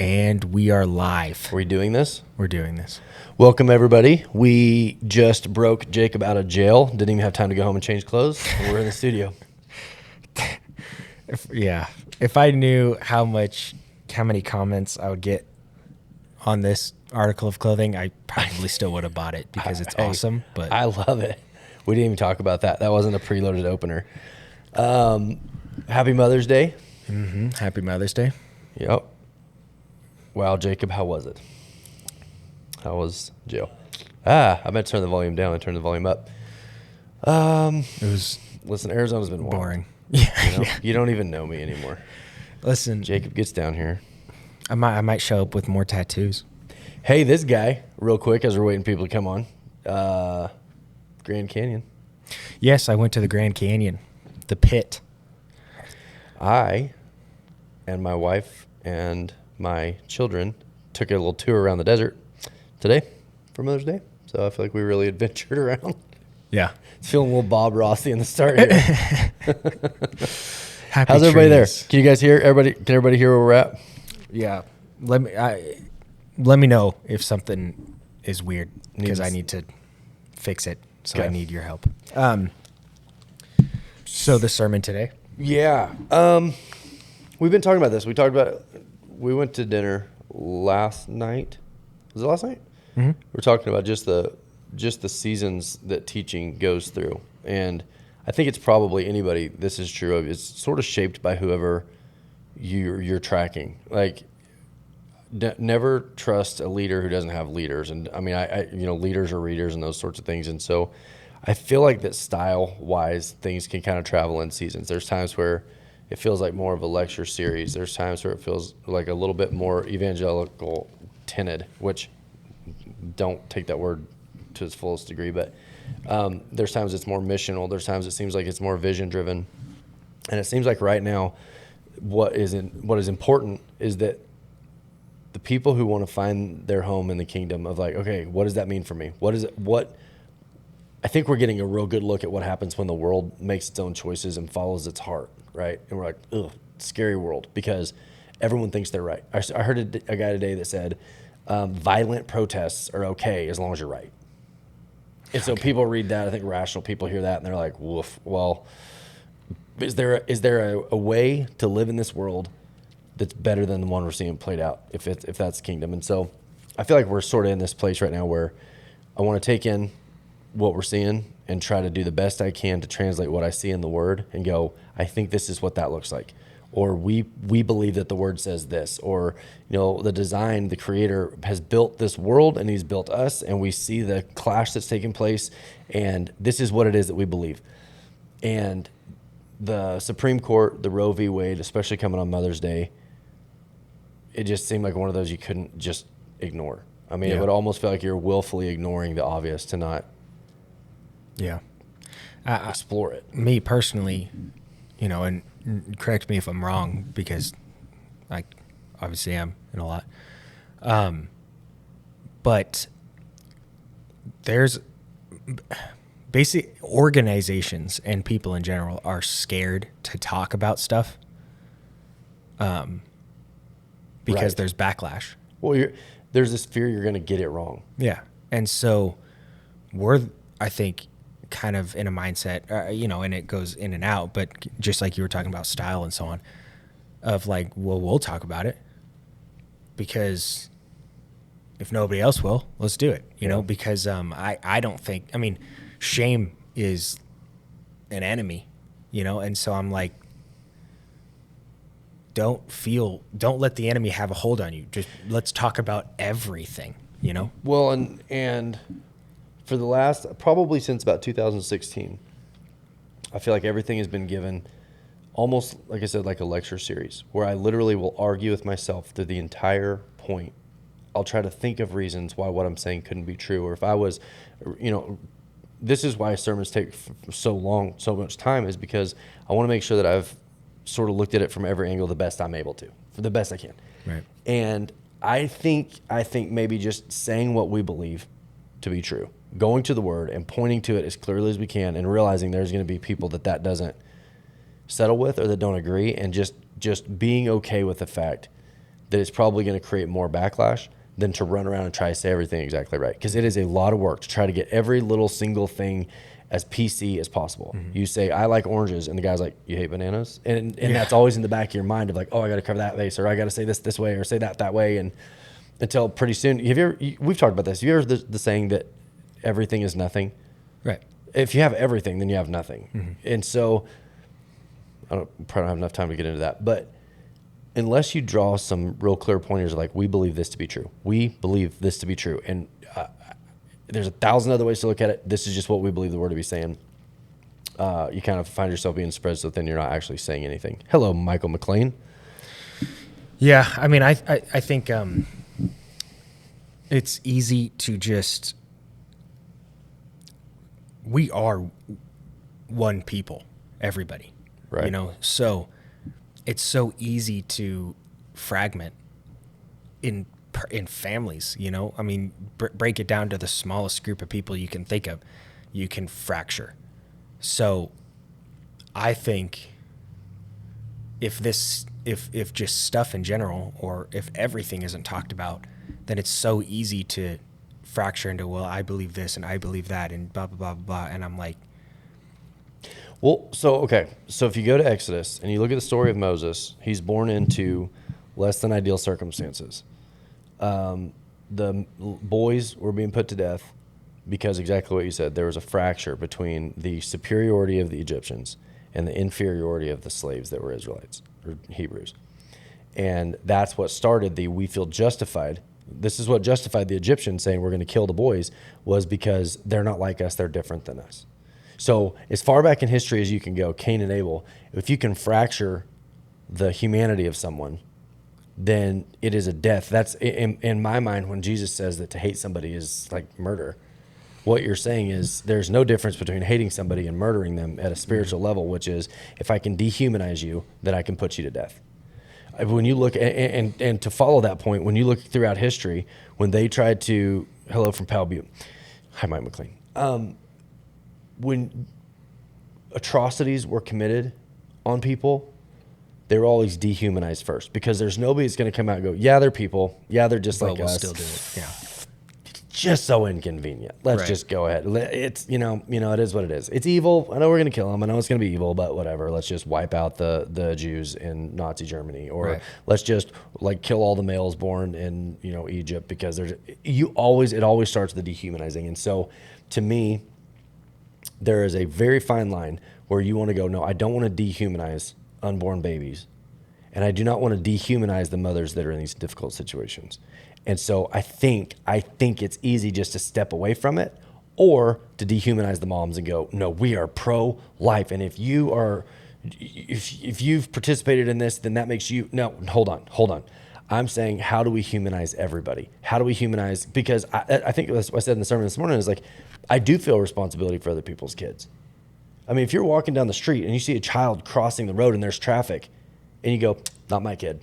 And we are live. Are we doing this? We're doing this. Welcome, everybody. We just broke Jacob out of jail. Didn't even have time to go home and change clothes. And we're in the studio. If I knew how many comments I would get on this article of clothing, I probably still would have bought it because it's awesome. But I love it. We didn't even talk about that. That wasn't a preloaded opener. Happy Mother's Day. Mm-hmm. Happy Mother's Day. Yep. Wow, Jacob, how was it? How was jail? I meant to turn the volume down. I turned the volume up. It was Listen, Arizona's been wild. boring. Yeah, You don't even know me anymore. Listen, Jacob gets down here. I might show up with more tattoos. Hey, this guy, real quick, as we're waiting for people to come on. Grand Canyon. Yes, I went to the Grand Canyon, the pit. I and my wife and my children took a little tour around the desert today for Mother's Day. So I feel like we really adventured around. Yeah. It's feeling a little Bob Rossy in the start here. Happy How's everybody there? trees. Can you guys hear? Can everybody hear where we're at? Yeah. Let me know if something is weird because I need to fix it. So Okay. I need your help. So the sermon today. Yeah. We've been talking about this. We went to dinner last night. Was it last night? Mm-hmm. We're talking about just the seasons that teaching goes through. And I think it's probably anybody this is true of. It's sort of shaped by whoever you're tracking. Like, never trust a leader who doesn't have leaders. And I mean, I leaders are readers and those sorts of things. And so I feel like that style-wise, things can kind of travel in seasons. There's times where it feels like more of a lecture series. There's times where it feels like a little bit more evangelical tinted, which don't take that word to its fullest degree. But there's times it's more missional. There's times it seems like it's more vision-driven. And it seems like right now what is important is that the people who want to find their home in the kingdom of like, okay, what does that mean for me? I think we're getting a real good look at what happens when the world makes its own choices and follows its heart, right? And we're like, ugh, scary world, because everyone thinks they're right. I heard a guy today that said violent protests are okay as long as you're right. And so people read that, I think rational people hear that and they're like, woof, well, is there a way to live in this world that's better than the one we're seeing played out if that's kingdom? And so I feel like we're sort of in this place right now where I want to take in what we're seeing and try to do the best I can to translate what I see in the word and go, I think this is what that looks like. Or we believe that the word says this, or, the design, the creator has built this world and he's built us and we see the clash that's taking place and this is what it is that we believe. And the Supreme Court, the Roe v. Wade, especially coming on Mother's Day, it just seemed like one of those you couldn't just ignore. I mean, It would almost feel like you're willfully ignoring the obvious to not explore it. Me personally, and correct me if I'm wrong because I obviously am in a lot. But there's basic organizations and people in general are scared to talk about stuff because Right. there's backlash. Well, there's this fear you're going to get it wrong. Yeah. And so we're, I think, kind of in a mindset, and it goes in and out, but just like you were talking about style and so on, of like, well, we'll talk about it because if nobody else will, let's do it, because I don't think, shame is an enemy, and so I'm like, don't let the enemy have a hold on you. Just let's talk about everything, Well, and for the last, probably since about 2016, I feel like everything has been given almost, like I said, like a lecture series where I literally will argue with myself through the entire point. I'll try to think of reasons why what I'm saying couldn't be true. Or if I was, this is why sermons take so much time, is because I want to make sure that I've sort of looked at it from every angle the best I'm able to, for the best I can. Right. And I think maybe just saying what we believe to be true, going to the word and pointing to it as clearly as we can and realizing there's going to be people that doesn't settle with or that don't agree, and just being okay with the fact that it's probably going to create more backlash than to run around and try to say everything exactly right. Because it is a lot of work to try to get every little single thing as PC as possible. You say, I like oranges, and the guy's like, you hate bananas? And that's always in the back of your mind of like, oh, I got to cover that base, or I got to say this way, or say that way. And until pretty soon, we've talked about this. Have you ever the saying that everything is nothing? Right. If you have everything, then you have nothing. And so I probably don't have enough time to get into that, but unless you draw some real clear pointers, like we believe this to be true, we believe this to be true, and there's 1,000 other ways to look at it. This is just what we believe the word to be saying. You kind of find yourself being spread so thin you're not actually saying anything. Hello, Michael McLean. Yeah, I mean, I think it's easy to just, we are one people, everybody, Right. you know, so it's so easy to fragment in families, you know, I mean, break it down to the smallest group of people you can think of, you can fracture. So I think if just stuff in general, or if everything isn't talked about, then it's so easy to fracture into, well, I believe this and I believe that and blah, blah, blah, blah. And I'm like, Well, so if you go to Exodus and you look at the story of Moses, he's born into less than ideal circumstances. The boys were being put to death because exactly what you said. There was a fracture between the superiority of the Egyptians and the inferiority of the slaves that were Israelites or Hebrews. And that's what started we feel justified. This is what justified the Egyptians saying we're going to kill the boys, was because they're not like us, they're different than us. So as far back in history as you can go, Cain and Abel, if you can fracture the humanity of someone, then it is a death. That's in my mind, when Jesus says that to hate somebody is like murder, what you're saying is there's no difference between hating somebody and murdering them at a spiritual level, which is if I can dehumanize you, then I can put you to death. When you look, and to follow that point, when you look throughout history, when they tried to, hello from Powell, Butte. Hi, Mike McLean. When atrocities were committed on people, they were always dehumanized first, because there's nobody that's going to come out and go, yeah, they're people. Yeah, they're just like we'll us. still do it. Yeah. It's just so inconvenient. Let's Right. just go ahead. It's, it is what it is. It's evil. I know we're going to kill them. I know it's going to be evil, but whatever. Let's just wipe out the Jews in Nazi Germany, or Right. let's just like kill all the males born in, Egypt, because it always starts with the dehumanizing. And so to me, there is a very fine line where you want to go, no, I don't want to dehumanize unborn babies, and I do not want to dehumanize the mothers that are in these difficult situations. And so I think it's easy just to step away from it, or to dehumanize the moms and go, no, we are pro-life, and if you've participated in this, then that makes you, no, hold on. I'm saying, how do we humanize everybody? How do we humanize? Because I think that's what I said in the sermon this morning, is like, I do feel responsibility for other people's kids. I mean, if you're walking down the street and you see a child crossing the road and there's traffic, and you go, not my kid.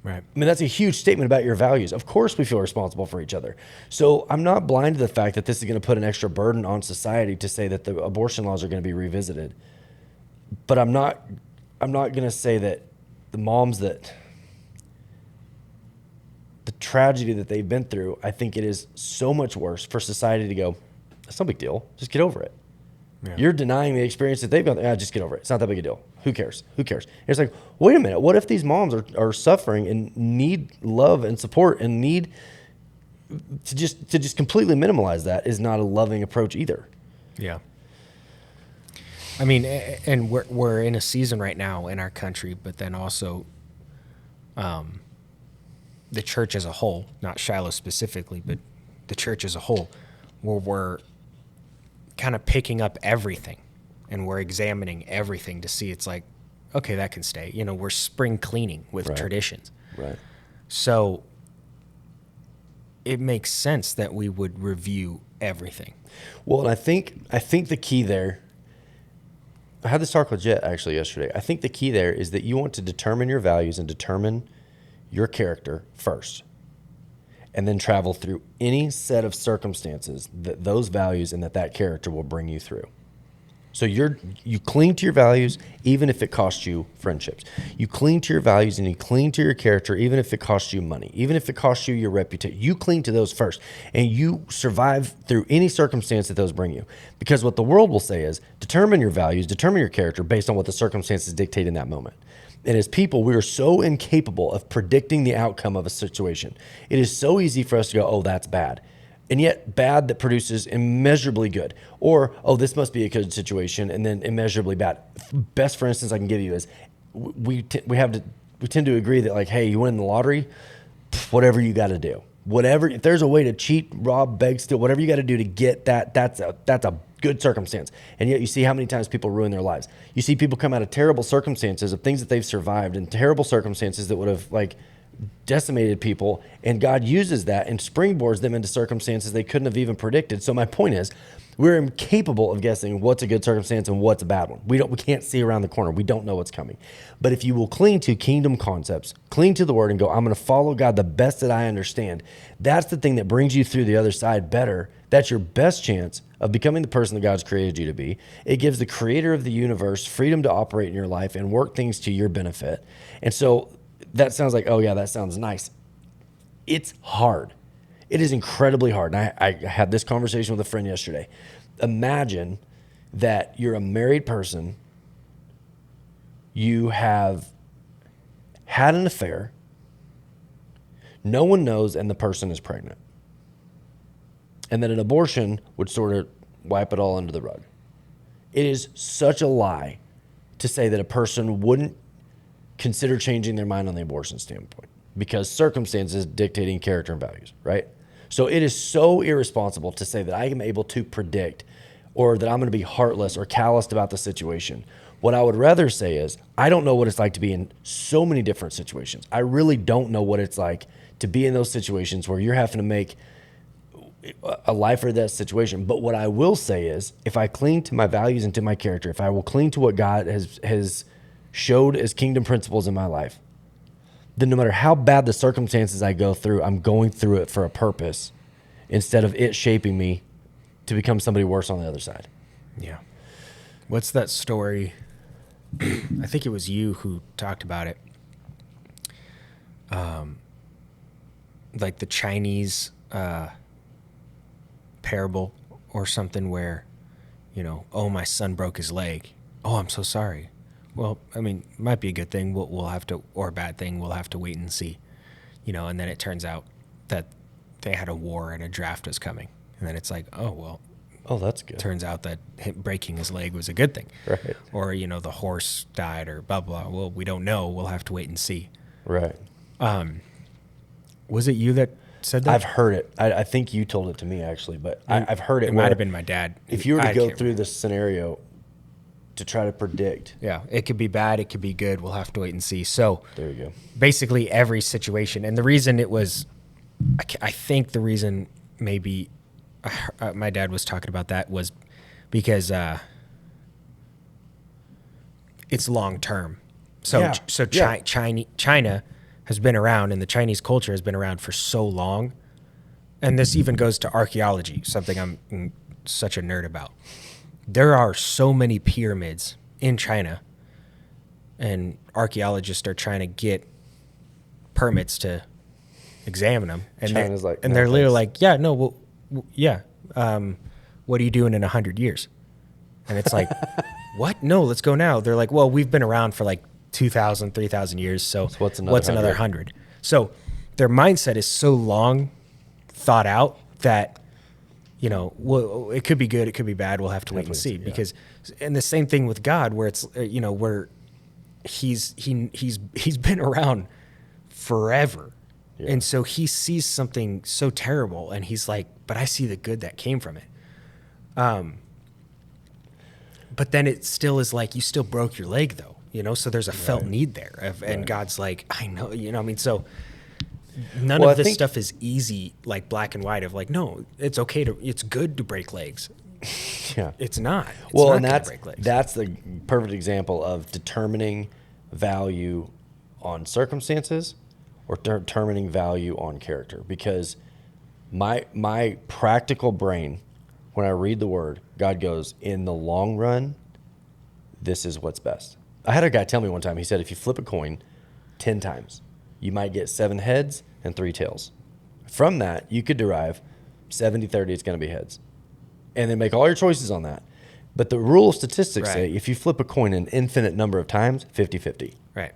Right. I mean, that's a huge statement about your values. Of course we feel responsible for each other. So I'm not blind to the fact that this is going to put an extra burden on society to say that the abortion laws are going to be revisited. But I'm not going to say that the moms the tragedy that they've been through, I think it is so much worse for society to go, that's no big deal. Just get over it. Yeah. You're denying the experience that they've gone through. Just get over it. It's not that big a deal. Who cares? It's like, wait a minute. What if these moms are suffering and need love and support, and need to just completely minimize that is not a loving approach either. Yeah. I mean, and we're in a season right now in our country, but then also the church as a whole, not Shiloh specifically, but the church as a whole, where we're kind of picking up everything and we're examining everything to see, it's like, okay, that can stay. We're spring cleaning with Right. traditions. Right. So it makes sense that we would review everything. Well, and I think the key there, I had this talk with Jet actually yesterday. I think the key there is that you want to determine your values and determine your character first, and then travel through any set of circumstances that those values and that character will bring you through. So you cling to your values even if it costs you friendships. You cling to your values and you cling to your character even if it costs you money, even if it costs you your reputation. You cling to those first, and you survive through any circumstance that those bring you. Because what the world will say is determine your values, determine your character based on what the circumstances dictate in that moment. And as people, we are so incapable of predicting the outcome of a situation. It is so easy for us to go, oh, that's bad. And yet bad that produces immeasurably good. Or, oh, this must be a good situation, and then immeasurably bad. Best, for instance, I can give you is we tend to agree that, like, hey, you win the lottery, whatever you got to do. Whatever, if there's a way to cheat, rob, beg, steal, whatever you got to do to get that, that's a good circumstance. And yet you see how many times people ruin their lives. You see people come out of terrible circumstances of things that they've survived, and terrible circumstances that would have, like, decimated people, and God uses that and springboards them into circumstances they couldn't have even predicted. So my point is, we're incapable of guessing what's a good circumstance and what's a bad one. We can't see around the corner. We don't know what's coming. But if you will cling to kingdom concepts, cling to the word and go, I'm going to follow God the best that I understand, that's the thing that brings you through the other side better. That's your best chance of becoming the person that God's created you to be. It gives the creator of the universe freedom to operate in your life and work things to your benefit. And so that sounds like, oh yeah, that sounds nice. It's hard. It is incredibly hard. And I had this conversation with a friend yesterday. Imagine that you're a married person. You have had an affair. No one knows, and the person is pregnant. And that an abortion would sort of wipe it all under the rug. It is such a lie to say that a person wouldn't consider changing their mind on the abortion standpoint because circumstances dictating character and values, right? So it is so irresponsible to say that I am able to predict or that I'm going to be heartless or calloused about the situation. What I would rather say is I don't know what it's like to be in so many different situations. I really don't know what it's like to be in those situations where you're having to make a life or death situation. But what I will say is if I cling to my values and to my character, if I will cling to what God has showed as kingdom principles in my life, then no matter how bad the circumstances I go through, I'm going through it for a purpose instead of it shaping me to become somebody worse on the other side. Yeah. What's that story? I think it was you who talked about it. Like the Chinese parable or something where, oh, my son broke his leg. Oh, I'm so sorry. Well, I mean, might be a good thing. We'll have to, or a bad thing. We'll have to wait and see, and then it turns out that they had a war and a draft was coming. And then it's like, oh, well, oh, that's good. Turns out that him breaking his leg was a good thing. Right. Or, the horse died or blah, blah. Well, we don't know. We'll have to wait and see. Right. Was it you that said that? I've heard it. I think you told it to me actually, but I've heard it. It might have been my dad. If you were to go through this scenario to try to predict. Yeah, it could be bad, it could be good. We'll have to wait and see. So there you go. Basically every situation. And the reason it was, I think the reason maybe my dad was talking about that was because it's long term. So China has been around, and the Chinese culture has been around for so long. And this even goes to archaeology, something I'm such a nerd about. There are so many pyramids in China, and archaeologists are trying to get permits to examine them. And China's like, and they're literally like, yeah, no, well, yeah. What are you doing in 100 years? And it's like, what? No, let's go now. They're like, well, we've been around for like 2,000, 3,000 years. So what's another 100? So their mindset is so long thought out that, well, it could be good, it could be bad. We'll have to wait and see. Because, and the same thing with God, where it's, where he's been around forever. Yeah. And so he sees something so terrible and he's like, but I see the good that came from it. But then it still is like, you still broke your leg though, so there's a felt need there. And God's like, I know, so none of this stuff is easy, like black and white of like, no, it's okay it's good to break legs. Yeah. It's not. And that's the perfect example of determining value on circumstances or determining value on character. Because my practical brain, when I read the word, God goes, in the long run, this is what's best. I had a guy tell me one time, he said, if you flip a coin 10 times, you might get 7 heads and 3 tails. From that, you could derive 70-30, it's going to be heads. And then make all your choices on that. But the rule of statistics say if you flip a coin an infinite number of times, 50-50. Right.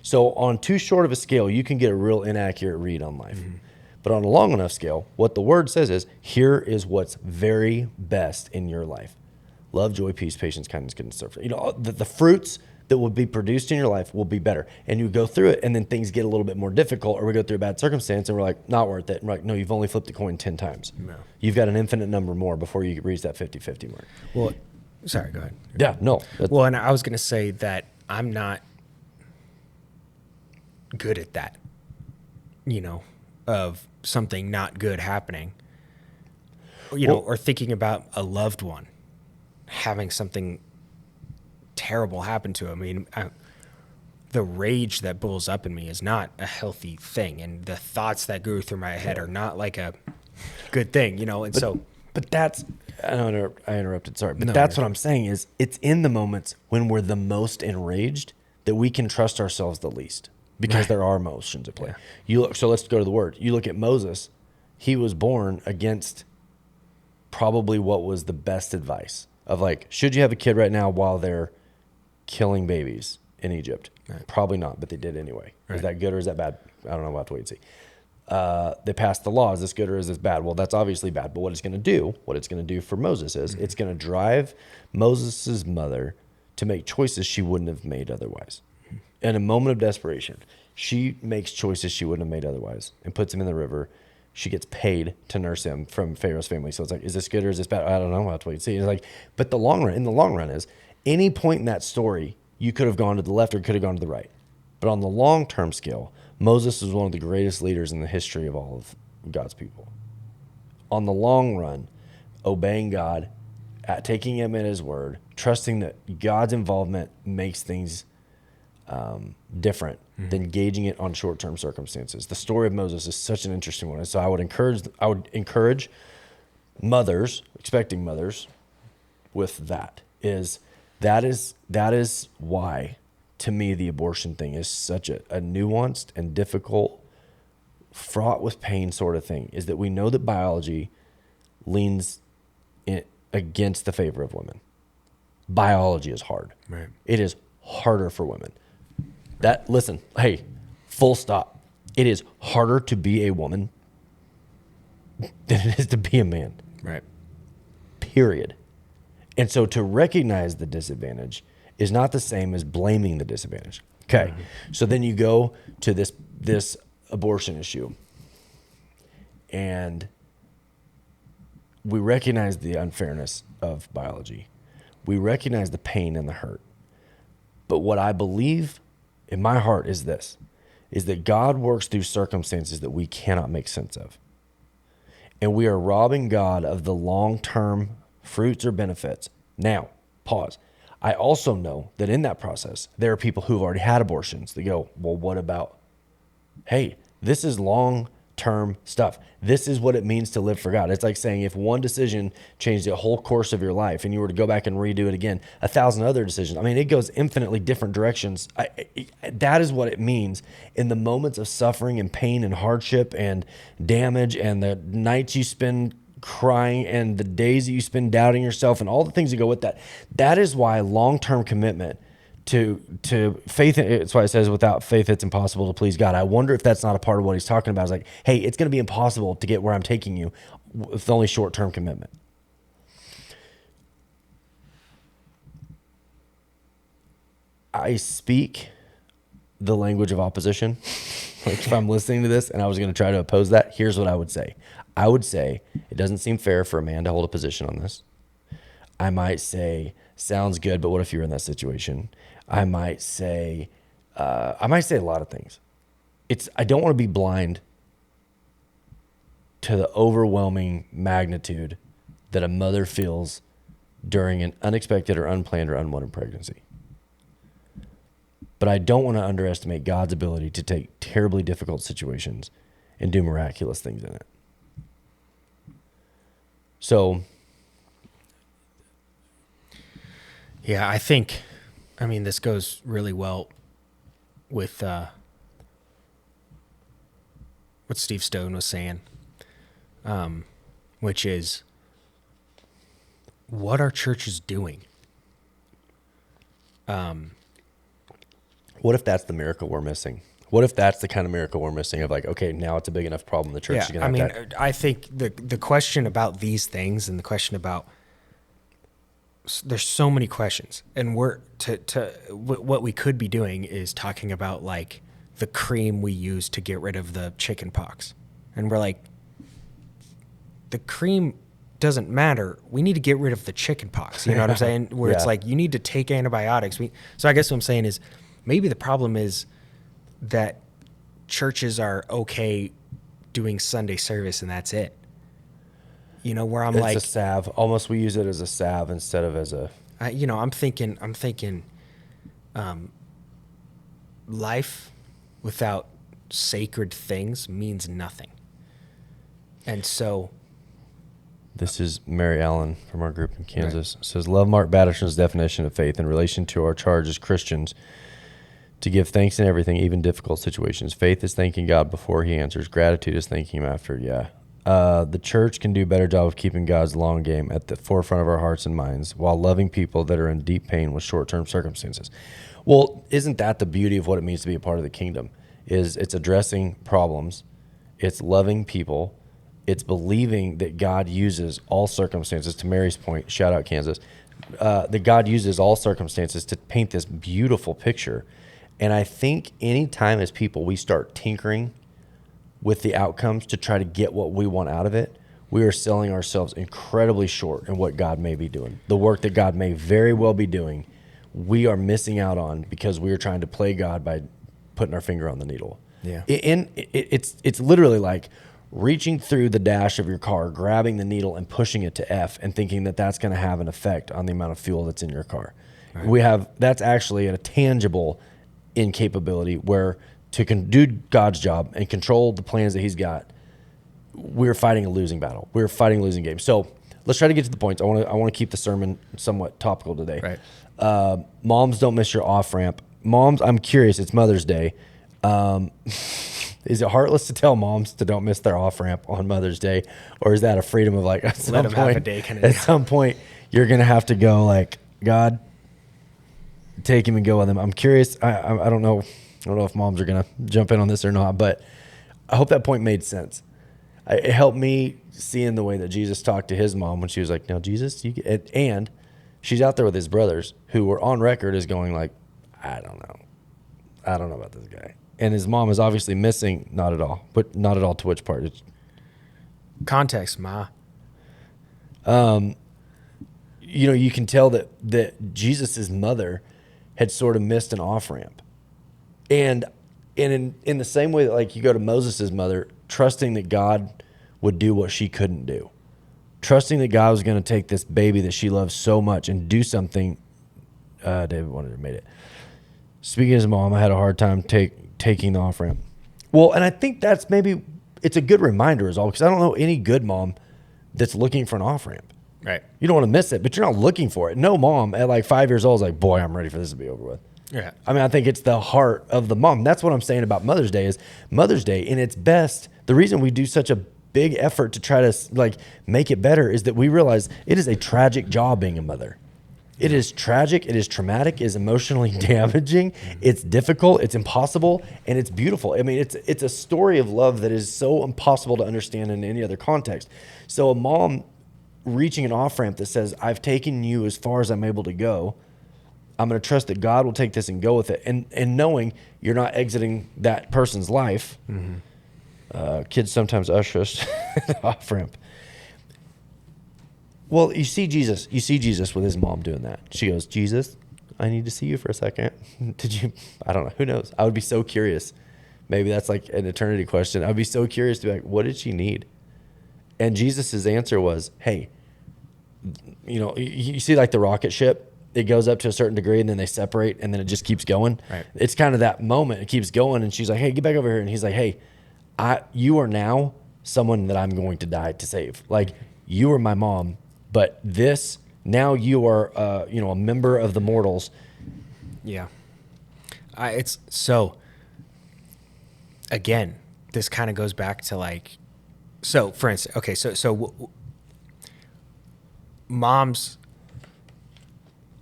So on too short of a scale, you can get a real inaccurate read on life. Mm-hmm. But on a long enough scale, what the word says is, here is what's very best in your life. Love, joy, peace, patience, kindness, goodness, self. You know, the fruits that will be produced in your life will be better. And you go through it, and then things get a little bit more difficult, or we go through a bad circumstance, and we're like, not worth it. And we're like, no, you've only flipped the coin 10 times. No. You've got an infinite number more before you reach that 50-50 mark. Well, sorry, go ahead. Yeah, no. Well, and I was going to say that I'm not good at that, you know, of something not good happening, you know, or thinking about a loved one having something terrible happen to him. I mean, the rage that bulls up in me is not a healthy thing, and the thoughts that go through my head are not like a good thing, you know. And but that's, I interrupted, sorry, but that's what I'm saying is, it's in the moments when we're the most enraged that we can trust ourselves the least, because there are emotions at play. Yeah. So let's go to the word. You look at Moses, he was born against probably what was the best advice of, like, should you have a kid right now while they're killing babies in Egypt? Right. Probably not, but they did anyway. Right. Is that good or is that bad? I don't know. We'll have to wait and see. They passed the law. Is this good or is this bad? Well, that's obviously bad. But what it's going to do for Moses is it's going to drive Moses' mother to make choices she wouldn't have made otherwise. In a moment of desperation, she makes choices she wouldn't have made otherwise and puts him in the river. She gets paid to nurse him from Pharaoh's family. So it's like, is this good or is this bad? I don't know. We'll have to wait and see. It's like, but in the long run is, any point in that story, you could have gone to the left or could have gone to the right. But on the long-term scale, Moses is one of the greatest leaders in the history of all of God's people. On the long run, obeying God, taking him at his word, trusting that God's involvement makes things different than gauging it on short-term circumstances. The story of Moses is such an interesting one. And so I would encourage mothers, expecting mothers, with that is why, to me, the abortion thing is such a nuanced and difficult, fraught with pain sort of thing, is that we know that biology leans against the favor of women. Biology is hard. Right. It is harder for women. Listen, hey, full stop. It is harder to be a woman than it is to be a man. Right. Period. And so to recognize the disadvantage is not the same as blaming the disadvantage. Okay. Mm-hmm. So then you go to this abortion issue, and we recognize the unfairness of biology. We recognize the pain and the hurt. But what I believe in my heart is that God works through circumstances that we cannot make sense of. And we are robbing God of the long-term fruits or benefits. Now, pause. I also know that in that process, there are people who've already had abortions. They go, well, what about, hey, this is long-term stuff. This is what it means to live for God. It's like saying, if one decision changed the whole course of your life and you were to go back and redo it again, 1,000 other decisions. I mean, it goes infinitely different directions. That is what it means in the moments of suffering and pain and hardship and damage, and the nights you spend crying and the days that you spend doubting yourself and all the things that go with that. That is why long-term commitment to faith, it's why it says without faith it's impossible to please God. I wonder if that's not a part of what he's talking about. It's like, hey, it's going to be impossible to get where I'm taking you with only short-term commitment. I speak the language of opposition. Like, if I'm listening to this and I was going to try to oppose that, here's what I would say. I would say it doesn't seem fair for a man to hold a position on this. I might say, sounds good, but what if you're in that situation? I might say a lot of things. I don't want to be blind to the overwhelming magnitude that a mother feels during an unexpected or unplanned or unwanted pregnancy. But I don't want to underestimate God's ability to take terribly difficult situations and do miraculous things in it. So, Yeah, I mean, this goes really well with what Steve Stone was saying, which is what our church is doing. What if that's the miracle we're missing? What if that's the kind of miracle we're missing of like, okay, now it's a big enough problem the church is going to have to... I think the question about these things and the question about there's so many questions, and what we could be doing is talking about like the cream we use to get rid of the chicken pox, and we're like, the cream doesn't matter. We need to get rid of the chicken pox. You know what I'm saying? Where it's like you need to take antibiotics. So I guess what I'm saying is maybe the problem is that churches are okay doing Sunday service and that's it. You know, where I'm it's a salve. Almost we use it as a salve instead of as a... I'm thinking life without sacred things means nothing. And so... This is Mary Allen from our group in Kansas. Right. Says, love Mark Batterson's definition of faith in relation to our charge as Christians to give thanks in everything, even difficult situations. Faith is thanking God before he answers. Gratitude is thanking him after. Yeah. The church can do a better job of keeping God's long game at the forefront of our hearts and minds while loving people that are in deep pain with short-term circumstances. Well, isn't that the beauty of what it means to be a part of the kingdom? Is it's addressing problems, it's loving people, it's believing that God uses all circumstances, to Mary's point, shout out Kansas, that God uses all circumstances to paint this beautiful picture. And I think anytime as people we start tinkering with the outcomes to try to get what we want out of it, we are selling ourselves incredibly short in what God may be doing. The work that God may very well be doing, we are missing out on because we are trying to play God by putting our finger on the needle. Yeah. It's literally like reaching through the dash of your car, grabbing the needle and pushing it to F and thinking that that's going to have an effect on the amount of fuel that's in your car. Right. That's actually a tangible incapability where to do God's job and control the plans that he's got, we're fighting a losing battle. We're fighting a losing game. So let's try to get to the points. I want to keep the sermon somewhat topical today. Right. Moms, don't miss your off-ramp. Moms, I'm curious, it's Mother's Day. Is it heartless to tell moms to don't miss their off-ramp on Mother's Day? Or is that a freedom of like, at some point, you're going to have to go like, God, take him and go with him. I'm curious. I don't know. I don't know if moms are going to jump in on this or not, but I hope that point made sense. It helped me seeing the way that Jesus talked to his mom when she was like, now, Jesus, and she's out there with his brothers who were on record as going like, I don't know about this guy. And his mom is obviously missing, not at all, but not at all to which part? It's context, Ma. You can tell that Jesus' mother had sort of missed an off-ramp. And in the same way that like you go to Moses' mother, trusting that God would do what she couldn't do. Trusting that God was going to take this baby that she loves so much and do something. David wanted to made it. Speaking as a mom, I had a hard time taking the off-ramp. Well, and I think that's it's a good reminder is all, because I don't know any good mom that's looking for an off-ramp. Right. You don't want to miss it, but you're not looking for it. No mom at like 5 years old is like, boy, I'm ready for this to be over with. Yeah. I mean, I think it's the heart of the mom. That's what I'm saying about Mother's Day is Mother's Day in its best. The reason we do such a big effort to try to like make it better is that we realize it is a tragic job being a mother. It is tragic. It is traumatic. It is emotionally damaging. It's difficult. It's impossible, and it's beautiful. I mean, it's a story of love that is so impossible to understand in any other context. So a mom reaching an off-ramp that says, I've taken you as far as I'm able to go. I'm going to trust that God will take this and go with it. And knowing you're not exiting that person's life. Mm-hmm. Kids sometimes usher us to the off-ramp. Well, you see Jesus with his mom doing that. She goes, Jesus, I need to see you for a second. I don't know. Who knows? I would be so curious. Maybe that's like an eternity question. I'd be so curious to be like, what did she need? And Jesus' answer was, hey, you see like the rocket ship, it goes up to a certain degree and then they separate and then it just keeps going. Right. It's kind of that moment. It keeps going. And she's like, hey, get back over here. And he's like, hey, you are now someone that I'm going to die to save. Like, you are my mom, but this Now you are, a member of the mortals. Yeah. It's so, again, this kind of goes back to like, so for instance, okay, moms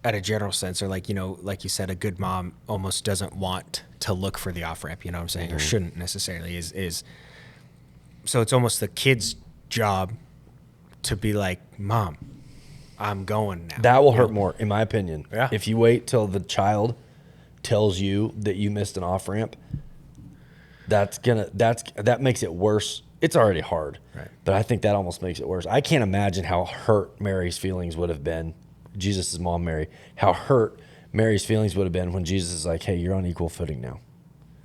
at a general sense are like, like you said, a good mom almost doesn't want to look for the off ramp, you know what I'm saying? Or shouldn't necessarily is. So it's almost the kid's job to be like, Mom, I'm going now. That will hurt more, in my opinion. Yeah. If you wait till the child tells you that you missed an off ramp, that makes it worse. It's already hard, right? But I think that almost makes it worse. I can't imagine how hurt Mary's feelings would have been. Jesus' mom, Mary, how hurt Mary's feelings would have been when Jesus is like, "Hey, you're on equal footing now.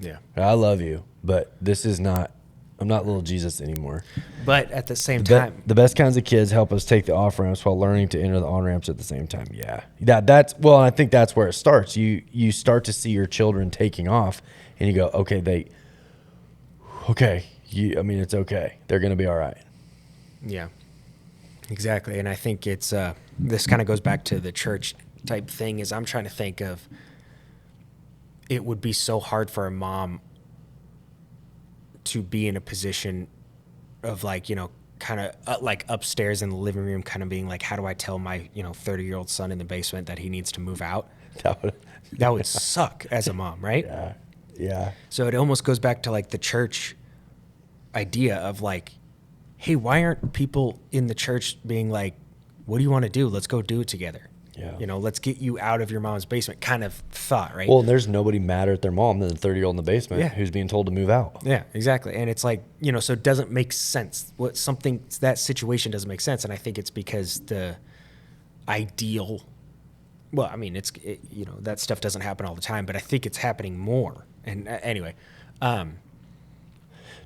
Yeah, I love you, but this is not. I'm not little Jesus anymore." But at the same time, the best kinds of kids help us take the off ramps while learning to enter the on ramps at the same time. Yeah, that's I think that's where it starts. You start to see your children taking off, and you go, okay, it's okay. They're going to be all right. Yeah, exactly. And I think it's this kind of goes back to the church type thing. Is I'm trying to think of, it would be so hard for a mom to be in a position of like, kind of like upstairs in the living room, kind of being like, how do I tell my 30-year-old son in the basement that he needs to move out? That would suck as a mom, right? Yeah. So it almost goes back to like the church idea of like, hey, why aren't people in the church being like, what do you want to do? Let's go do it together. Yeah. Let's get you out of your mom's basement kind of thought, right? Well, there's nobody madder at their mom than the 30-year-old in the basement who's being told to move out. Yeah, exactly. And it's like, so it doesn't make sense. That situation doesn't make sense. And I think it's because the ideal, well, I mean, that stuff doesn't happen all the time, but I think it's happening more. And anyway,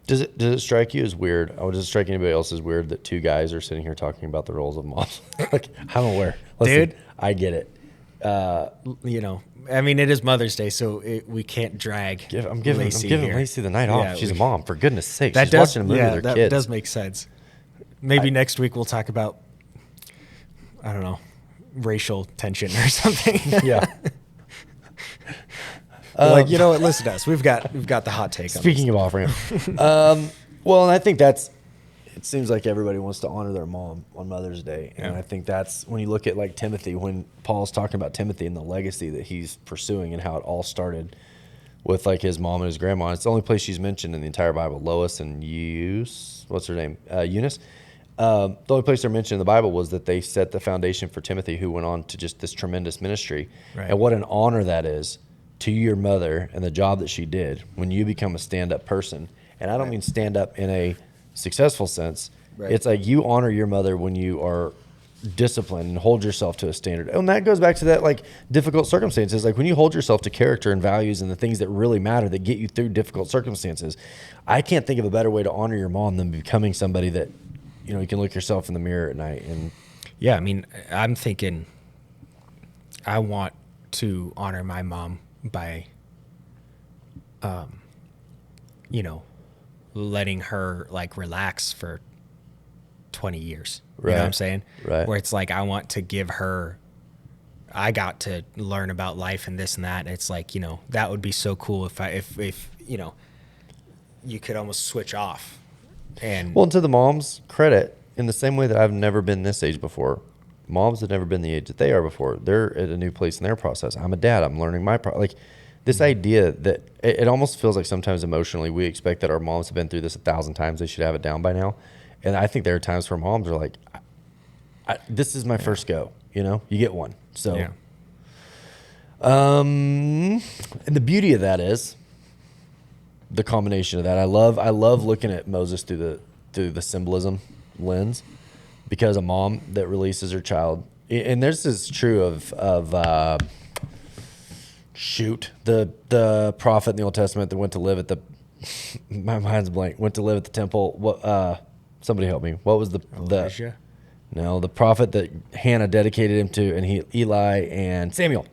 Does it strike you as weird? Or does it strike anybody else as weird that two guys are sitting here talking about the roles of moms? Like, I'm aware. Listen, dude, I get it. I mean, it is Mother's Day, so we can't drag. I'm giving Lacey the night off. She's a mom, for goodness sake. She's watching a movie with her that kids. Does make sense. Maybe next week we'll talk about, I don't know, racial tension or something. Yeah. Like, you know what? Listen to us. We've got the hot take. Speaking of off ramp, well, and I think it seems like everybody wants to honor their mom on Mother's Day, and I think that's when you look at like Timothy, when Paul's talking about Timothy and the legacy that he's pursuing and how it all started with like his mom and his grandma. It's the only place she's mentioned in the entire Bible. Lois and Eunice, what's her name? Eunice. The only place they're mentioned in the Bible was that they set the foundation for Timothy, who went on to just this tremendous ministry. Right. And what an honor that is to your mother and the job that she did when you become a stand-up person. And I don't mean stand up in a successful sense. Right. It's like you honor your mother when you are disciplined and hold yourself to a standard. And that goes back to that like difficult circumstances. Like when you hold yourself to character and values and the things that really matter that get you through difficult circumstances. I can't think of a better way to honor your mom than becoming somebody that, you can look yourself in the mirror at night. And yeah, I mean, I'm thinking I want to honor my mom by, letting her like relax for 20 years. You know what I'm saying? Right. Where it's like, I want to give her, I got to learn about life and this and that. And it's like, that would be so cool if you could almost switch off. And well, to the mom's credit, in the same way that I've never been this age before, moms have never been the age that they are before. They're at a new place in their process. I'm a dad. I'm learning my like this idea that it almost feels like sometimes emotionally we expect that our moms have been through this 1,000 times. They should have it down by now. And I think there are times where moms are like, this is my first go. You get one. So, and the beauty of that is the combination of that. I love looking at Moses through the symbolism lens, because a mom that releases her child, and this is true of the prophet in the Old Testament that went to live at my mind's blank, went to live at the temple. What somebody help me. What was the prophet that Hannah dedicated him to, and Eli and Samuel.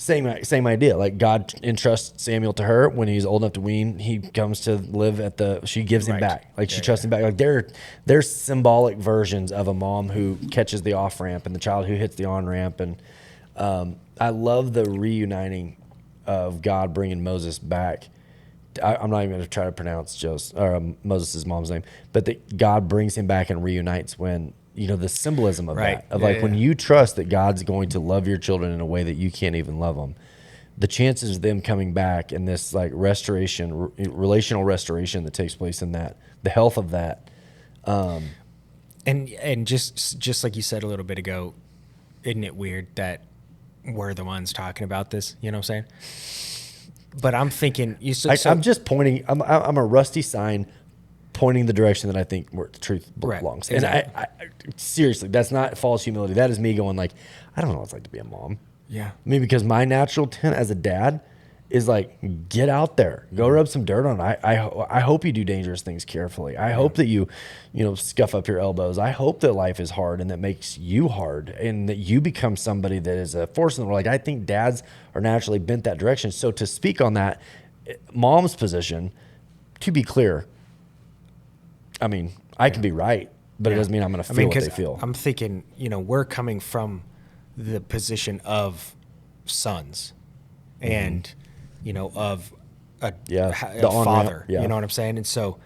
Same idea. Like God entrusts Samuel to her when he's old enough to wean. He comes to live she gives him Right. back. Like she trusts him back. Like they're symbolic versions of a mom who catches the off ramp and the child who hits the on ramp. And I love the reuniting of God bringing Moses back. I'm not even going to try to pronounce Moses' mom's name, but that God brings him back and reunites when, the symbolism of Right. that, of Yeah, when yeah. you trust that God's going to love your children in a way that you can't even love them, the chances of them coming back and this like restoration, relational restoration that takes place in that, the health of that. And just like you said a little bit ago, isn't it weird that we're the ones talking about this? You know what I'm saying? But I'm thinking, I'm just pointing. I'm a rusty sign, pointing the direction that I think where the truth belongs. Right, exactly. And I seriously, that's not false humility. That is me going like, I don't know what it's like to be a mom. Yeah. I mean, because my natural intent as a dad is like, get out there, go rub some dirt on it. I hope you do dangerous things carefully. I hope that you scuff up your elbows. I hope that life is hard and that makes you hard and that you become somebody that is a force in the world. Like I think dads are naturally bent that direction. So to speak on that, mom's position, to be clear, I mean, I can be right, but it doesn't mean I'm going to feel what they feel. I'm thinking, we're coming from the position of sons and, of a father, you know what I'm saying? And so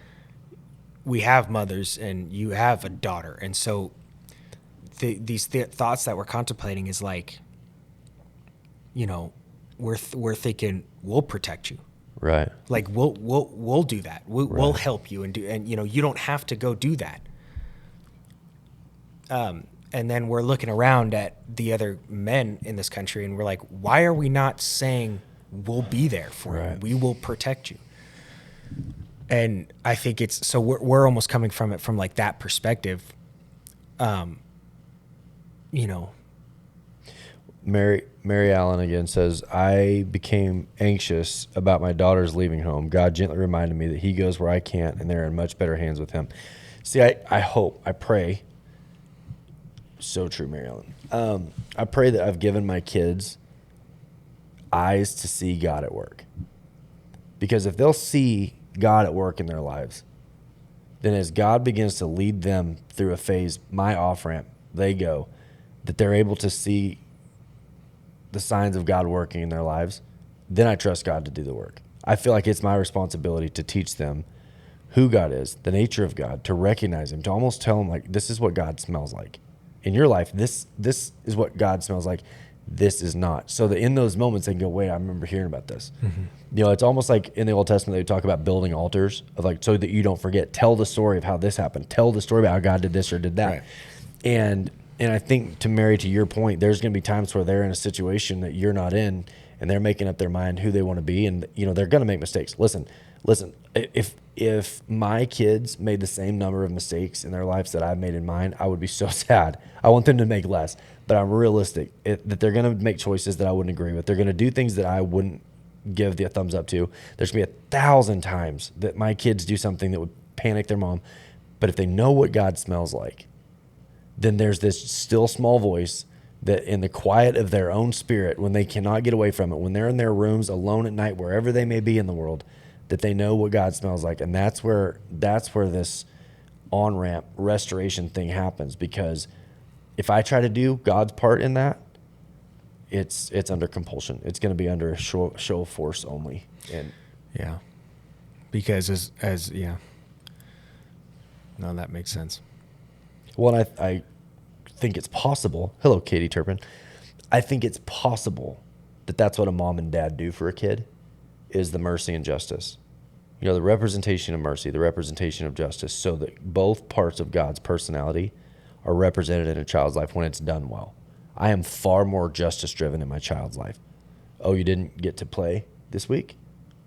we have mothers and you have a daughter. And so these thoughts that we're contemplating is like, we're thinking we'll protect you. Right. Like we'll do that. We'll help you and you don't have to go do that. And then we're looking around at the other men in this country and we're like, why are we not saying we'll be there for you? We will protect you. And I think we're almost coming from it from like that perspective. Mary Allen again says, I became anxious about my daughters leaving home. God gently reminded me that he goes where I can't and they're in much better hands with him. See, I pray. So true, Mary Ellen. I pray that I've given my kids eyes to see God at work. Because if they'll see God at work in their lives, then as God begins to lead them through a phase, my off-ramp, they go, that they're able to see the signs of God working in their lives, then I trust God to do the work. I feel like it's my responsibility to teach them who God is, the nature of God, to recognize him, to almost tell them like, this is what God smells like. In your life, this is what God smells like. This is not. So that in those moments they can go, wait, I remember hearing about this. Mm-hmm. It's almost like in the Old Testament, they talk about building altars of like, so that you don't forget, tell the story of how this happened. Tell the story about how God did this or did that. Right. And I think to your point, there's going to be times where they're in a situation that you're not in and they're making up their mind who they want to be. And, they're going to make mistakes. Listen, if my kids made the same number of mistakes in their lives that I've made in mine, I would be so sad. I want them to make less, but I'm realistic that they're going to make choices that I wouldn't agree with. They're going to do things that I wouldn't give the thumbs up to. There's going to be 1,000 times that my kids do something that would panic their mom. But if they know what God smells like, then there's this still small voice that in the quiet of their own spirit, when they cannot get away from it, when they're in their rooms alone at night, wherever they may be in the world, that they know what God smells like. And that's where this on-ramp restoration thing happens. Because if I try to do God's part in that, it's under compulsion. It's going to be under a show of force only. And yeah, because no, that makes sense. Well, I think it's possible. Hello, Katie Turpin. I think it's possible that that's what a mom and dad do for a kid, is the mercy and justice. The representation of mercy, the representation of justice, so that both parts of God's personality are represented in a child's life when it's done well. I am far more justice driven in my child's life. Oh, you didn't get to play this week?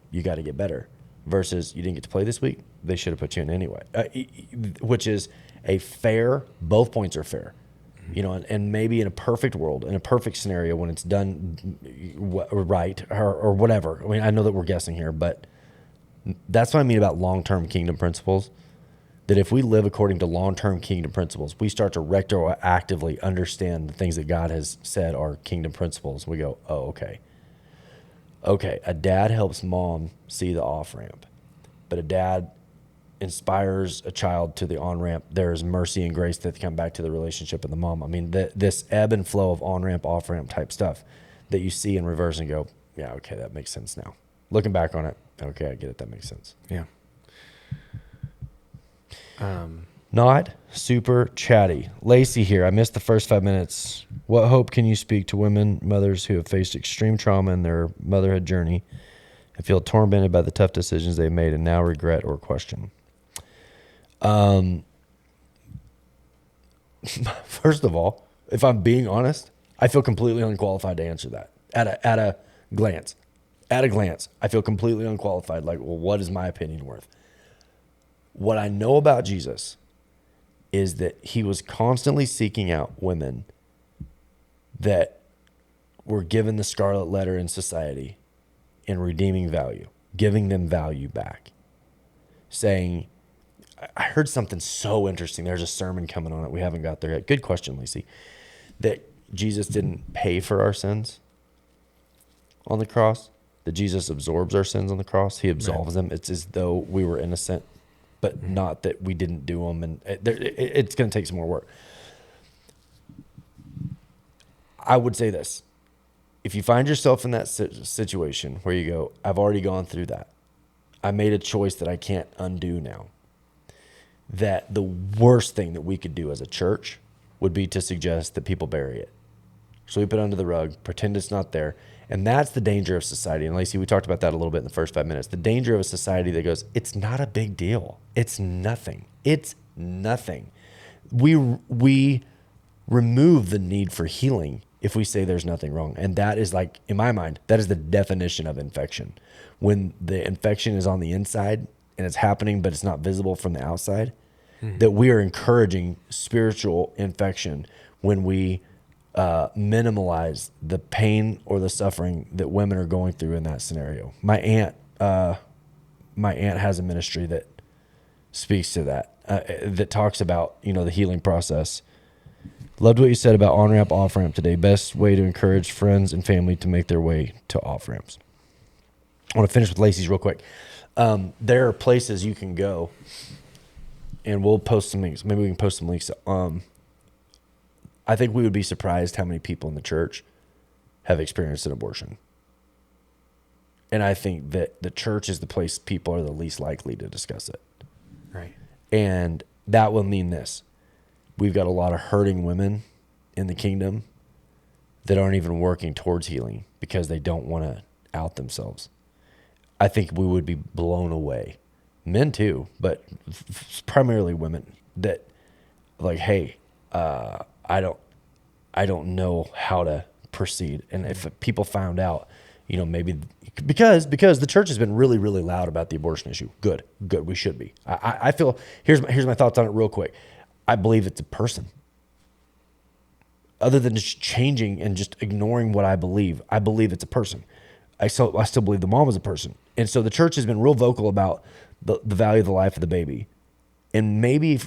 You got to get better. Versus you didn't get to play this week? They should have put you in anyway. Which is a fair, both points are fair. And maybe in a perfect world, in a perfect scenario, when it's done right or whatever. I mean, I know that we're guessing here, but that's what I mean about long-term kingdom principles. That if we live according to long-term kingdom principles, we start to retroactively understand the things that God has said are kingdom principles. We go, oh, okay. Okay, a dad helps mom see the off ramp, but a dad inspires a child to the on ramp. There's mercy and grace that come back to the relationship with the mom. I mean, this ebb and flow of on ramp, off ramp type stuff that you see in reverse and go, yeah, okay, that makes sense now. Looking back on it, okay, I get it. That makes sense. Yeah. Not super chatty. Lacey here. I missed the first 5 minutes. What hope can you speak to women, mothers who have faced extreme trauma in their motherhood journey and feel tormented by the tough decisions they've made and now regret or question? First of all, if I'm being honest, I feel completely unqualified to answer that at a glance. At a glance, I feel completely unqualified. Like, well, what is my opinion worth? What I know about Jesus is that he was constantly seeking out women that were given the scarlet letter in society and redeeming value, giving them value back, saying, I heard something so interesting. There's a sermon coming on it. We haven't got there yet. Good question, Lacey. That Jesus didn't pay for our sins on the cross, that Jesus absorbs our sins on the cross. He absolves them. It's as though we were innocent, but not that we didn't do them. And it's going to take some more work. I would say this. If you find yourself in that situation where you go, I've already gone through that. I made a choice that I can't undo now. That the worst thing that we could do as a church would be to suggest that people bury it. Sweep it under the rug, pretend it's not there. And that's the danger of society. And Lacey, we talked about that a little bit in the first 5 minutes. The danger of a society that goes, it's not a big deal. It's nothing. It's nothing. We remove the need for healing if we say there's nothing wrong. And that is like, in my mind, that is the definition of infection. When the infection is on the inside and it's happening, but it's not visible from the outside, that we are encouraging spiritual infection when we minimalize the pain or the suffering that women are going through in that scenario. My aunt has a ministry that speaks to that, that talks about, the healing process. Loved what you said about on-ramp, off-ramp today. Best way to encourage friends and family to make their way to off-ramps. I want to finish with Lacey's real quick. There are places you can go, and we'll post some links. Maybe we can post some links. I think we would be surprised how many people in the church have experienced an abortion. And I think that the church is the place people are the least likely to discuss it. Right. And that will mean this. We've got a lot of hurting women in the kingdom that aren't even working towards healing because they don't want to out themselves. I think we would be blown away. Men too, but primarily women that like, hey, I don't know how to proceed. And if people found out, maybe because the church has been really, really loud about the abortion issue. Good. We should be. I feel, here's my thoughts on it real quick. I believe it's a person. Other than just changing and just ignoring what I believe it's a person. I still believe the mom is a person. And so the church has been real vocal about the value of the life of the baby. And maybe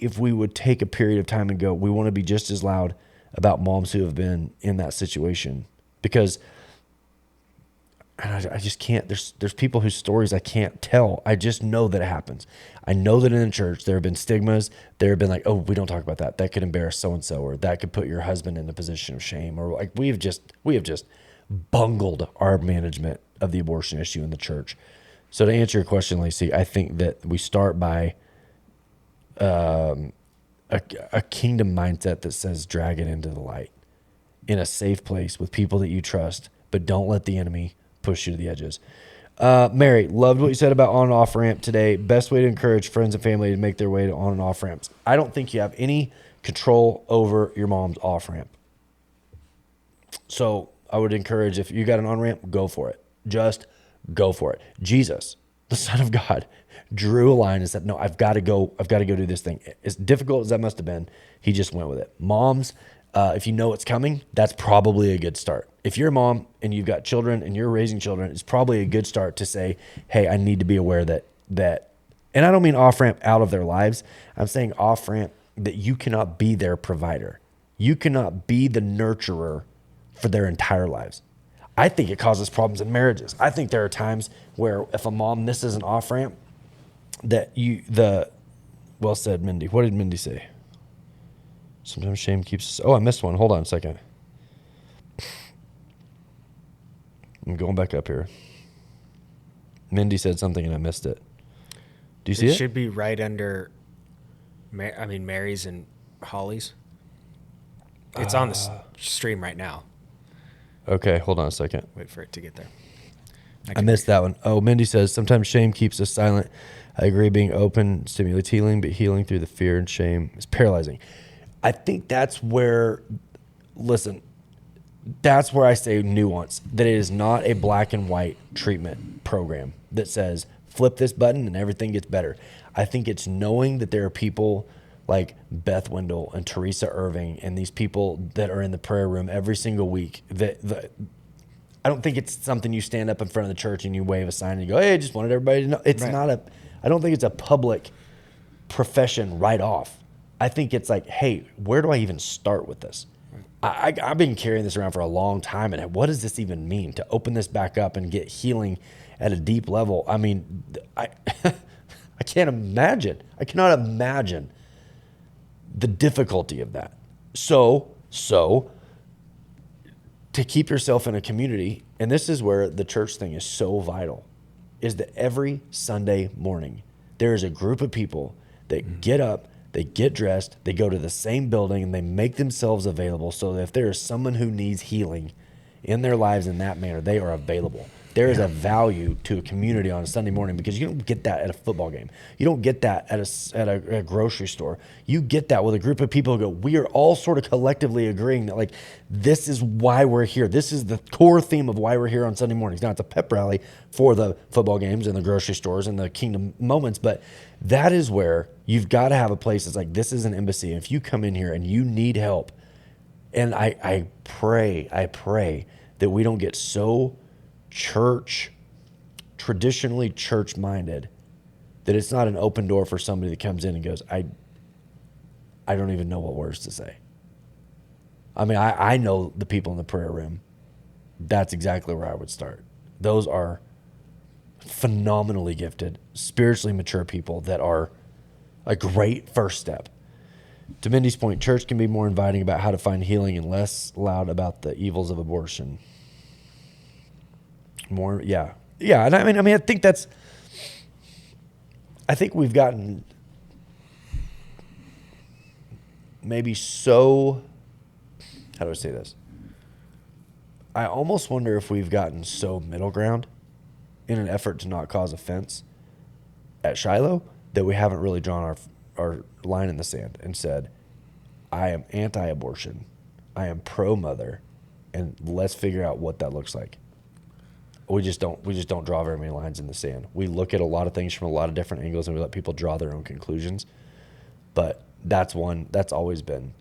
if we would take a period of time and go, we want to be just as loud about moms who have been in that situation, because I just can't, there's people whose stories I can't tell. I just know that it happens. I know that in the church, there have been stigmas. There have been like, oh, we don't talk about that. That could embarrass so-and-so, or that could put your husband in a position of shame. Or like, we have just bungled our management of the abortion issue in the church. So to answer your question, Lacey, I think that we start by a kingdom mindset that says drag it into the light in a safe place with people that you trust, but don't let the enemy push you to the edges. Mary, loved what you said about on and off ramp today. Best way to encourage friends and family to make their way to on and off ramps. I don't think you have any control over your mom's off ramp. So I would encourage, if you got an on ramp, go for it. Just go for it. Jesus, the Son of God, drew a line and said, no, I've got to go do this thing. As difficult as that must have been, he just went with it. Moms, if you know it's coming, that's probably a good start. If you're a mom and you've got children and you're raising children, it's probably a good start to say, hey, I need to be aware that, and I don't mean off ramp out of their lives. I'm saying off ramp that you cannot be their provider. You cannot be the nurturer for their entire lives. I think it causes problems in marriages. I think there are times where if a mom misses an off ramp, well said, Mindy. What did Mindy say? Sometimes shame keeps us. Oh, I missed one. Hold on a second. I'm going back up here. Mindy said something and I missed it. Do you see it? It should be right under, Mary's and Holly's. It's on the stream right now. Okay, hold on a second. Wait for it to get there. I missed that one. Oh, Mindy says, sometimes shame keeps us silent. I agree, being open stimulates healing, but healing through the fear and shame is paralyzing. I think that's where, that's where I say nuance, that it is not a black and white treatment program that says, flip this button and everything gets better. I think it's knowing that there are people like Beth Wendell and Teresa Irving and these people that are in the prayer room every single week. I don't think it's something you stand up in front of the church and you wave a sign and you go, hey, I just wanted everybody to know. It's not I don't think it's a public profession right off. I think it's like, hey, where do I even start with this? I've been carrying this around for a long time, and what does this even mean to open this back up and get healing at a deep level? I mean, I can't imagine. I cannot imagine the difficulty of that. So to keep yourself in a community, and this is where the church thing is so vital, is that every Sunday morning there is a group of people that get up, they get dressed, they go to the same building, and they make themselves available so that if there is someone who needs healing in their lives in that manner, they are available. There is a value to a community on a Sunday morning because you don't get that at a football game. You don't get that at a grocery store. You get that with a group of people who go, we are all sort of collectively agreeing that, like, this is why we're here. This is the core theme of why we're here on Sunday mornings. Now, it's a pep rally for the football games and the grocery stores and the kingdom moments, but that is where you've got to have a place that's like, this is an embassy. And if you come in here and you need help, and I pray that we don't get so traditionally church-minded, that it's not an open door for somebody that comes in and goes, I don't even know what words to say. I mean, I know the people in the prayer room. That's exactly where I would start. Those are phenomenally gifted, spiritually mature people that are a great first step. To Mindy's point, church can be more inviting about how to find healing and less loud about the evils of abortion. More, yeah. And I mean, I think we've gotten maybe so, how do I say this? I almost wonder if we've gotten so middle ground in an effort to not cause offense at Shiloh that we haven't really drawn our line in the sand and said, I am anti-abortion, I am pro-mother, and let's figure out what that looks like. We just don't draw very many lines in the sand. We look at a lot of things from a lot of different angles and we let people draw their own conclusions. But that's always been,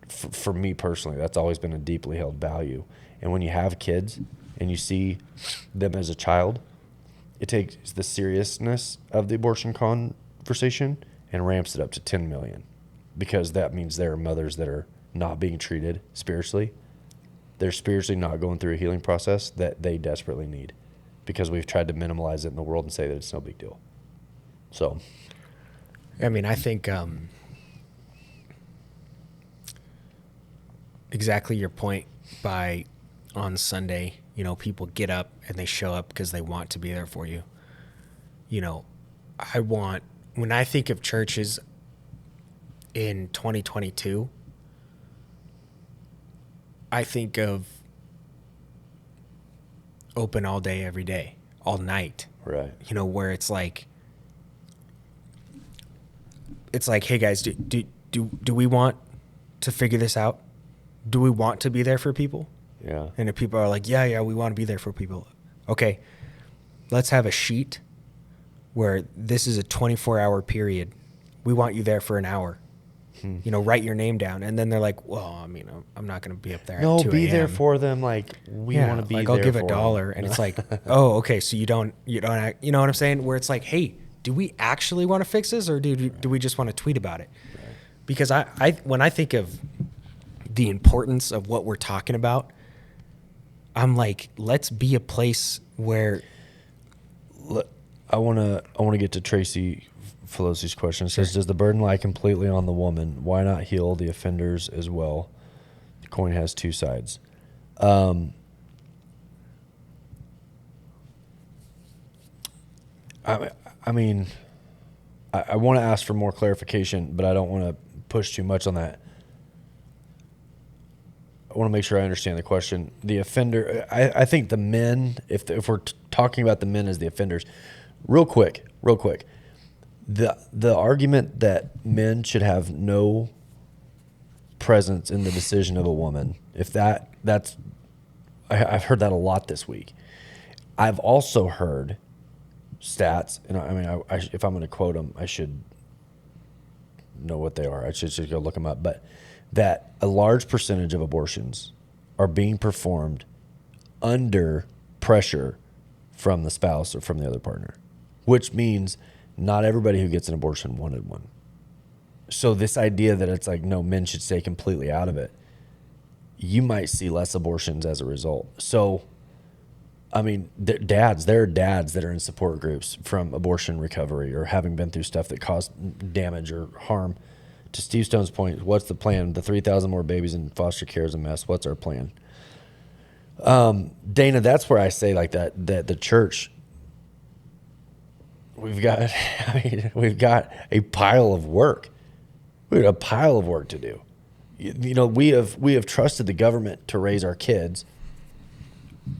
for me personally, that's always been a deeply held value. And when you have kids and you see them as a child, it takes the seriousness of the abortion conversation and ramps it up to 10 million, because that means there are mothers that are not being treated spiritually. They're spiritually not going through a healing process that they desperately need, because we've tried to minimalize it in the world and say that it's no big deal. So, I mean, I think exactly your point. By on Sunday, people get up and they show up because they want to be there for you. When I think of churches in 2022, I think of open all day, every day, all night. right. Where it's like, hey guys, do we want to figure this out? Do we want to be there for people? Yeah. And if people are like, yeah, we want to be there for people. Okay, let's have a sheet where this is a 24-hour period. We want you there for an hour. Write your name down. And then they're like, well, I'm not going to be up there at 2 a.m. be there for them. Like, we want to be there I'll give for $1. And it's like, oh, okay. So you don't, you know what I'm saying? Where it's like, hey, do we actually want to fix this, or do we just want to tweet about it? Right. Because when I think of the importance of what we're talking about, I'm like, let's be a place where I want to get to Tracy Felosi's question. It says, does the burden lie completely on the woman? Why not heal the offenders as well? The coin has two sides. I mean, I want to ask for more clarification, but I don't want to push too much on that. I want to make sure I understand the question. The offender, I think the men, if we're talking about the men as the offenders, real quick, the argument that men should have no presence in the decision of a woman, if that's, I've heard that a lot this week. I've also heard stats, and I mean, if I'm going to quote them, I should know what they are. I should just go look them up. But that a large percentage of abortions are being performed under pressure from the spouse or from the other partner, which means not everybody who gets an abortion wanted one. So this idea that it's like, no, men should stay completely out of it, you might see less abortions as a result. So, I mean, there are dads that are in support groups from abortion recovery or having been through stuff that caused damage or harm. To Steve Stone's point, what's the plan? The 3,000 more babies in foster care is a mess. What's our plan? Dana, that's where I say like that the church, we've got a pile of work. We have a pile of work to do. You know, we have trusted the government to raise our kids.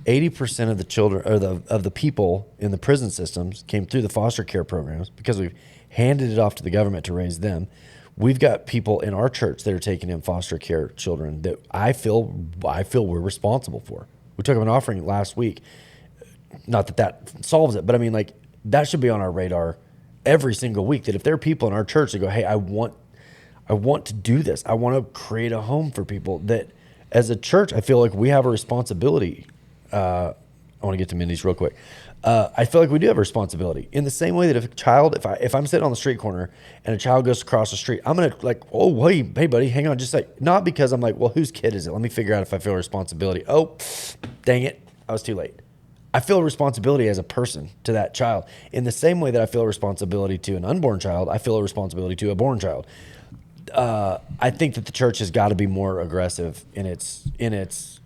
80% of the children or of the people in the prison systems came through the foster care programs because we've handed it off to the government to raise them. We've got people in our church that are taking in foster care children that I feel we're responsible for. We took up an offering last week. Not that solves it, but I mean, like, that should be on our radar every single week, that if there are people in our church that go, hey, I want to do this. I want to create a home for people. That as a church, I feel like we have a responsibility. I want to get to Mindy's real quick. I feel like we do have a responsibility in the same way that if a child, if I'm sitting on the street corner and a child goes across the street, I'm going to like, oh, hey buddy, hang on. Just like, not because I'm like, well, whose kid is it? Let me figure out if I feel responsibility. Oh, dang it. I was too late. I feel a responsibility as a person to that child in the same way that I feel a responsibility to an unborn child. I feel a responsibility to a born child. I think that the church has got to be more aggressive in its,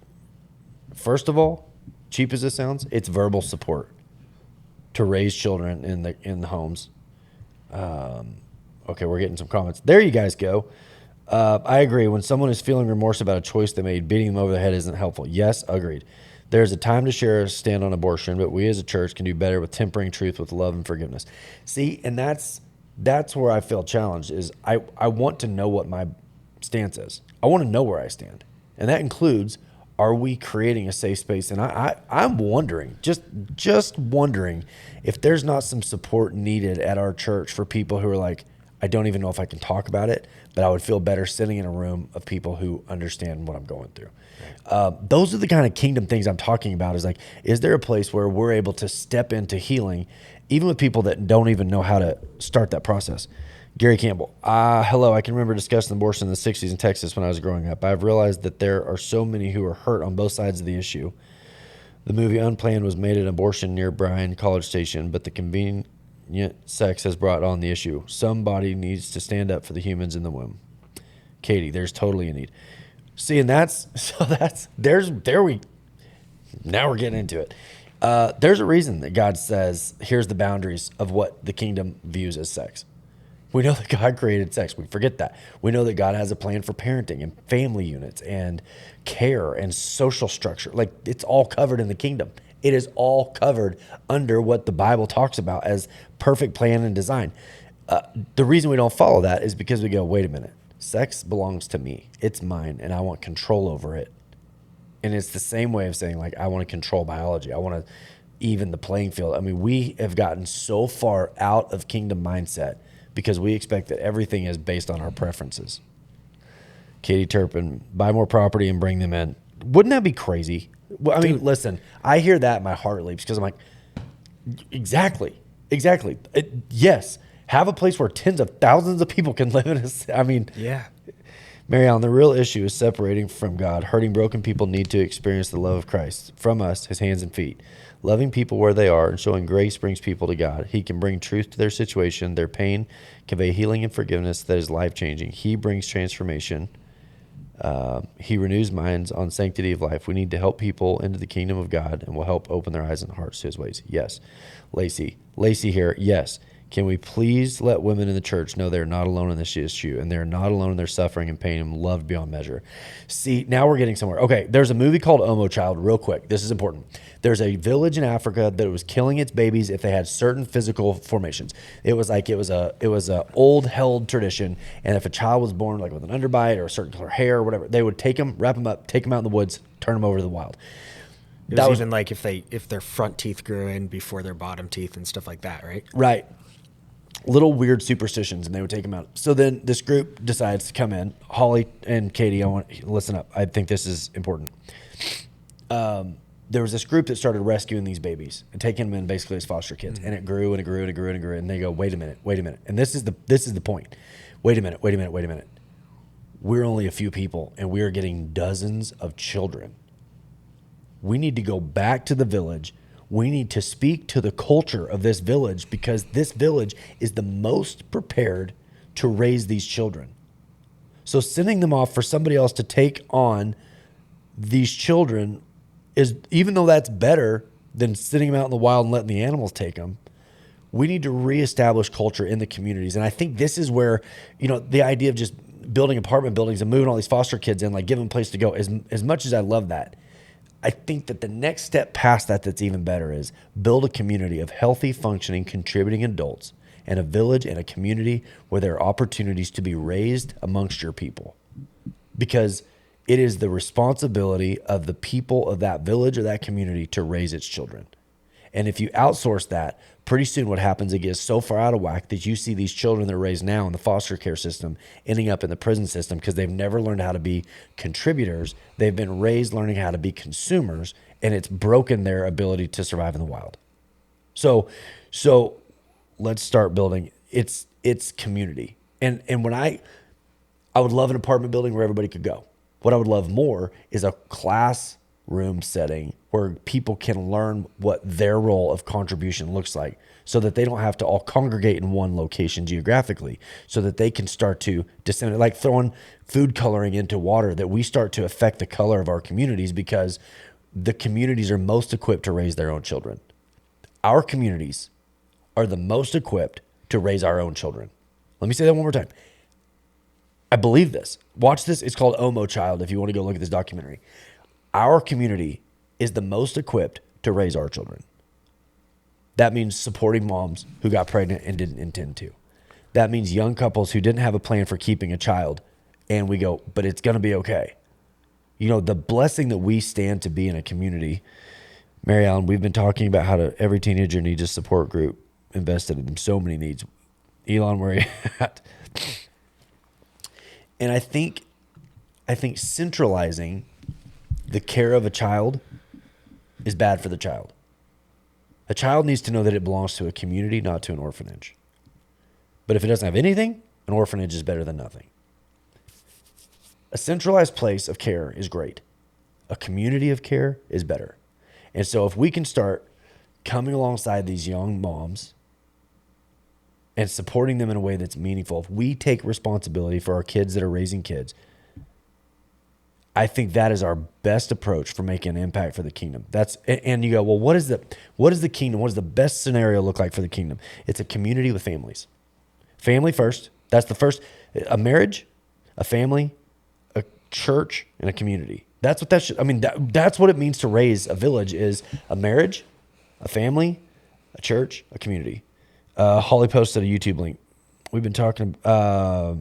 first of all, cheap as it sounds, it's verbal support to raise children in the homes. Okay, we're getting some comments. There you guys go. I agree. When someone is feeling remorse about a choice they made, beating them over the head isn't helpful. Yes, agreed. There's a time to share a stand on abortion, but we as a church can do better with tempering truth with love and forgiveness. See, and that's where I feel challenged is I want to know what my stance is. I want to know where I stand. And that includes, are we creating a safe space? And I'm wondering, just wondering if there's not some support needed at our church for people who are like, I don't even know if I can talk about it, but I would feel better sitting in a room of people who understand what I'm going through. Those are the kind of kingdom things I'm talking about is like, is there a place where we're able to step into healing, even with people that don't even know how to start that process? Gary Campbell, hello. I can remember discussing abortion in the 60s in Texas when I was growing up. I've realized that there are so many who are hurt on both sides of the issue. The movie Unplanned was made an abortion near Bryan College Station, but the convenient sex has brought on the issue. Somebody needs to stand up for the humans in the womb. Katie, there's totally a need. See, and now we're getting into it. There's a reason that God says, here's the boundaries of what the kingdom views as sex. We know that God created sex. We forget that. We know that God has a plan for parenting and family units and care and social structure. Like, it's all covered in the kingdom. It is all covered under what the Bible talks about as perfect plan and design. The reason we don't follow that is because we go, wait a minute, sex belongs to me. It's mine, and I want control over it. And it's the same way of saying, like, I want to control biology. I want to even the playing field. I mean, we have gotten so far out of kingdom mindset because we expect that everything is based on our preferences. Katie Turpin, buy more property and bring them in. Wouldn't that be crazy? Well, I mean, listen, I hear that, my heart leaps because I'm like, exactly. Yes, have a place where tens of thousands of people can live in. I mean, yeah. Mary Ellen, the real issue is separating from God. Hurting, broken people need to experience the love of Christ from us, his hands and feet. Loving people where they are and showing grace brings people to God. He can bring truth to their situation, their pain, convey healing and forgiveness that is life-changing. He brings transformation. He renews minds on sanctity of life. We need to help people into the kingdom of God and will help open their eyes and hearts to his ways. Yes. Lacey here. Yes. Can we please let women in the church know they're not alone in this issue and they're not alone in their suffering and pain and loved beyond measure? See, now we're getting somewhere. Okay, there's a movie called Omo Child, real quick. This is important. There's a village in Africa that was killing its babies if they had certain physical formations. It was a old held tradition, and if a child was born like with an underbite or a certain color hair or whatever, they would take them, wrap them up, take them out in the woods, turn them over to the wild. It was even like if their front teeth grew in before their bottom teeth and stuff like that, right? Right. Little weird superstitions, and they would take them out. So then this group decides to come in. Holly and Katie, I want listen up. I think this is important. There was this group that started rescuing these babies and taking them in basically as foster kids, and it grew and it grew and it grew and it grew. And they go, wait a minute, and this is the point. Wait a minute. We're only a few people, and we are getting dozens of children. We need to go back to the village. We need to speak to the culture of this village because this village is the most prepared to raise these children. So sending them off for somebody else to take on these children is, even though that's better than sitting them out in the wild and letting the animals take them, we need to reestablish culture in the communities. And I think this is where, the idea of just building apartment buildings and moving all these foster kids in, like giving them a place to go, as much as I love that, I think that the next step past that that's even better is build a community of healthy, functioning, contributing adults and a village and a community where there are opportunities to be raised amongst your people. Because it is the responsibility of the people of that village or that community to raise its children. And if you outsource that, pretty soon what happens, it gets so far out of whack that you see these children that are raised now in the foster care system ending up in the prison system because they've never learned how to be contributors. They've been raised learning how to be consumers, and it's broken their ability to survive in the wild. So let's start building. It's community. And when I would love an apartment building where everybody could go. What I would love more is a classroom setting where people can learn what their role of contribution looks like so that they don't have to all congregate in one location geographically, so that they can start to disseminate, like throwing food coloring into water, that we start to affect the color of our communities because the communities are most equipped to raise their own children. Our communities are the most equipped to raise our own children. Let me say that one more time. I believe this. Watch this. It's called Omo Child if you want to go look at this documentary. Our community is the most equipped to raise our children. That means supporting moms who got pregnant and didn't intend to. That means young couples who didn't have a plan for keeping a child, and we go, but it's going to be okay. The blessing that we stand to be in a community. Mary Ellen, we've been talking about how every teenager needs a support group invested in them. So many needs. Elon, where are you at? And I think centralizing the care of a child is bad for the child. A child needs to know that it belongs to a community, not to an orphanage. But if it doesn't have anything, an orphanage is better than nothing. A centralized place of care is great. A community of care is better. And so if we can start coming alongside these young moms and supporting them in a way that's meaningful, if we take responsibility for our kids that are raising kids, I think that is our best approach for making an impact for the kingdom. And you go, well, what is the kingdom? What does the best scenario look like for the kingdom? It's a community with families. Family first. That's the first. A marriage, a family, a church, and a community. That's what that's what it means to raise a village: is a marriage, a family, a church, a community. Holly posted a YouTube link. We've been talking. But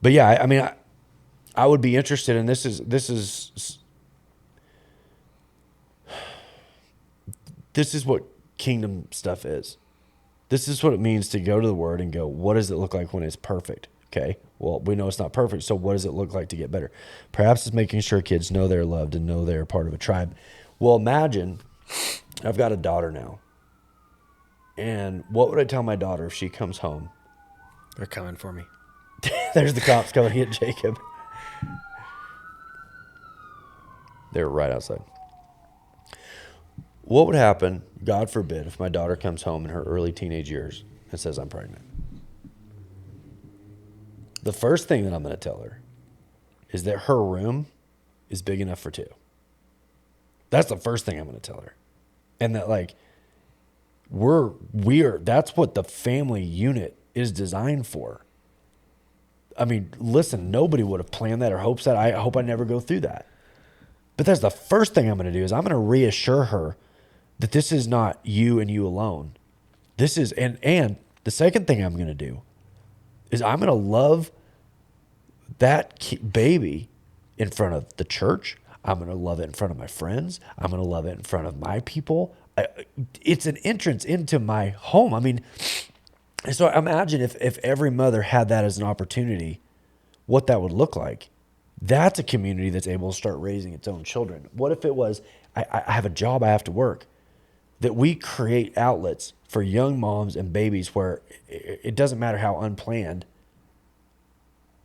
yeah, I would be interested in this is what kingdom stuff is. This is what it means to go to the word and go, what does it look like when it's perfect? Okay. Well, we know it's not perfect. So what does it look like to get better? Perhaps it's making sure kids know they're loved and know they're part of a tribe. Well, imagine I've got a daughter now. And what would I tell my daughter if she comes home? They're coming for me. There's the cops coming to get Jacob. They're right outside. What would happen, God forbid, if my daughter comes home in her early teenage years and says I'm pregnant? The first thing that I'm going to tell her is that her room is big enough for two. That's the first thing I'm going to tell her. And that, like, that's what the family unit is designed for. I mean, listen, nobody would have planned that or hopes that. I hope I never go through that. But that's the first thing I'm going to do is I'm going to reassure her that this is not you and you alone. This is, and the second thing I'm going to do is I'm going to love that baby in front of the church. I'm going to love it in front of my friends. I'm going to love it in front of my people. It's an entrance into my home. I mean, so imagine if every mother had that as an opportunity, what that would look like. That's a community that's able to start raising its own children. What if it was, I have a job, I have to work, that we create outlets for young moms and babies where it doesn't matter how unplanned,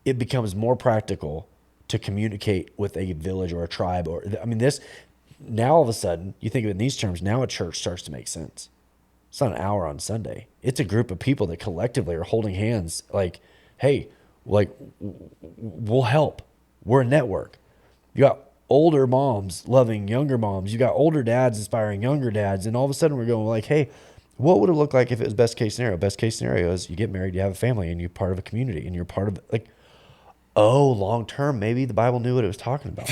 it becomes more practical to communicate with a village or a tribe. Or, I mean, this, now all of a sudden, you think of it in these terms, now a church starts to make sense. It's not an hour on Sunday. It's a group of people that collectively are holding hands like, hey, like, we'll help. We're a network. You got older moms loving younger moms. You got older dads inspiring younger dads. And all of a sudden we're going like, hey, what would it look like if it was best case scenario? Best case scenario is you get married, you have a family, and you're part of a community, and you're part of, like, oh, long term, maybe the Bible knew what it was talking about.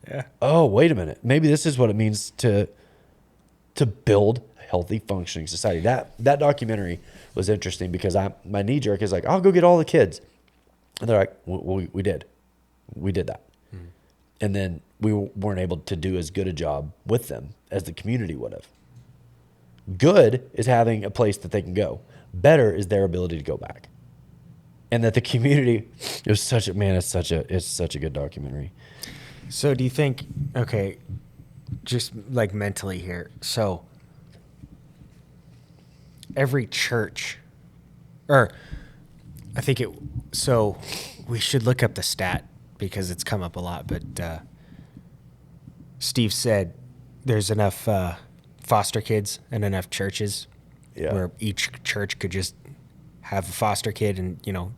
Yeah. Oh, wait a minute. Maybe this is what it means to build a healthy, functioning society. That documentary was interesting because my knee jerk is like, I'll go get all the kids. And they're like, well, we did. We did that. Mm-hmm. And then we weren't able to do as good a job with them as the community would have. Good is having a place that they can go. Better is their ability to go back. And that the community, it's such a good documentary. So do you think, okay, just like mentally here, so every church, or I think so we should look up the stat because it's come up a lot, but Steve said there's enough foster kids and enough churches where each church could just have a foster kid and,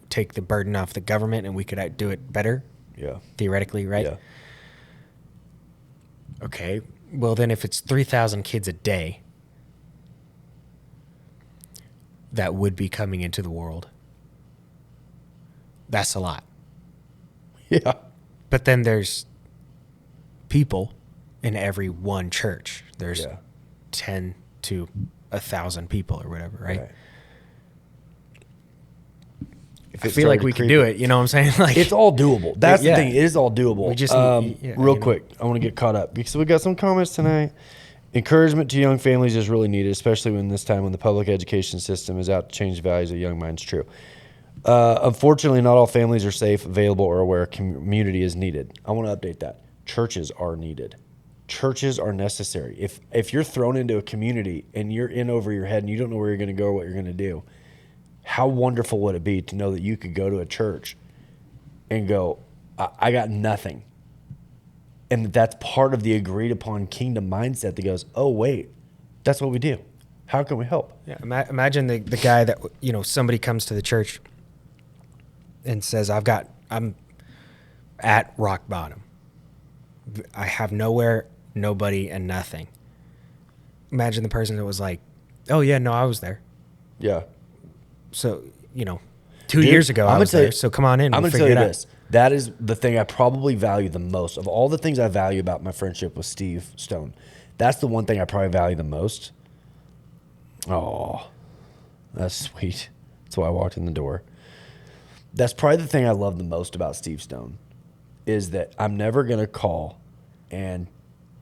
take the burden off the government and we could do it better. Yeah. Theoretically, right? Yeah. Okay. Well, then if it's 3,000 kids a day that would be coming into the world, that's a lot. Yeah. But then there's people in every one church. There's 10 to 1,000 people or whatever, right? I feel like we can do it. You know what I'm saying? Like, it's all doable. That's the thing. It is all doable. We just real quick, I want to get caught up because we got some comments tonight. Encouragement to young families is really needed, especially when this time when the public education system is out to change the values of young minds. True. Unfortunately, not all families are safe, available, or aware community is needed. I want to update that. Churches are needed. Churches are necessary. If you're thrown into a community and you're in over your head and you don't know where you're going to go or what you're going to do, how wonderful would it be to know that you could go to a church and go, I got nothing. And that's part of the agreed upon kingdom mindset that goes, oh, wait, that's what we do. How can we help? Yeah, imagine the guy that, somebody comes to the church and says, I'm at rock bottom. I have nowhere, nobody, and nothing. Imagine the person that was like, oh, yeah, no, I was there. Yeah. So, 2 years ago I was there, so come on in. I'm going to tell you this. That is the thing I probably value the most. Of all the things I value about my friendship with Steve Stone, that's the one thing I probably value the most. Oh, that's sweet. That's why I walked in the door. That's probably the thing I love the most about Steve Stone is that I'm never going to call and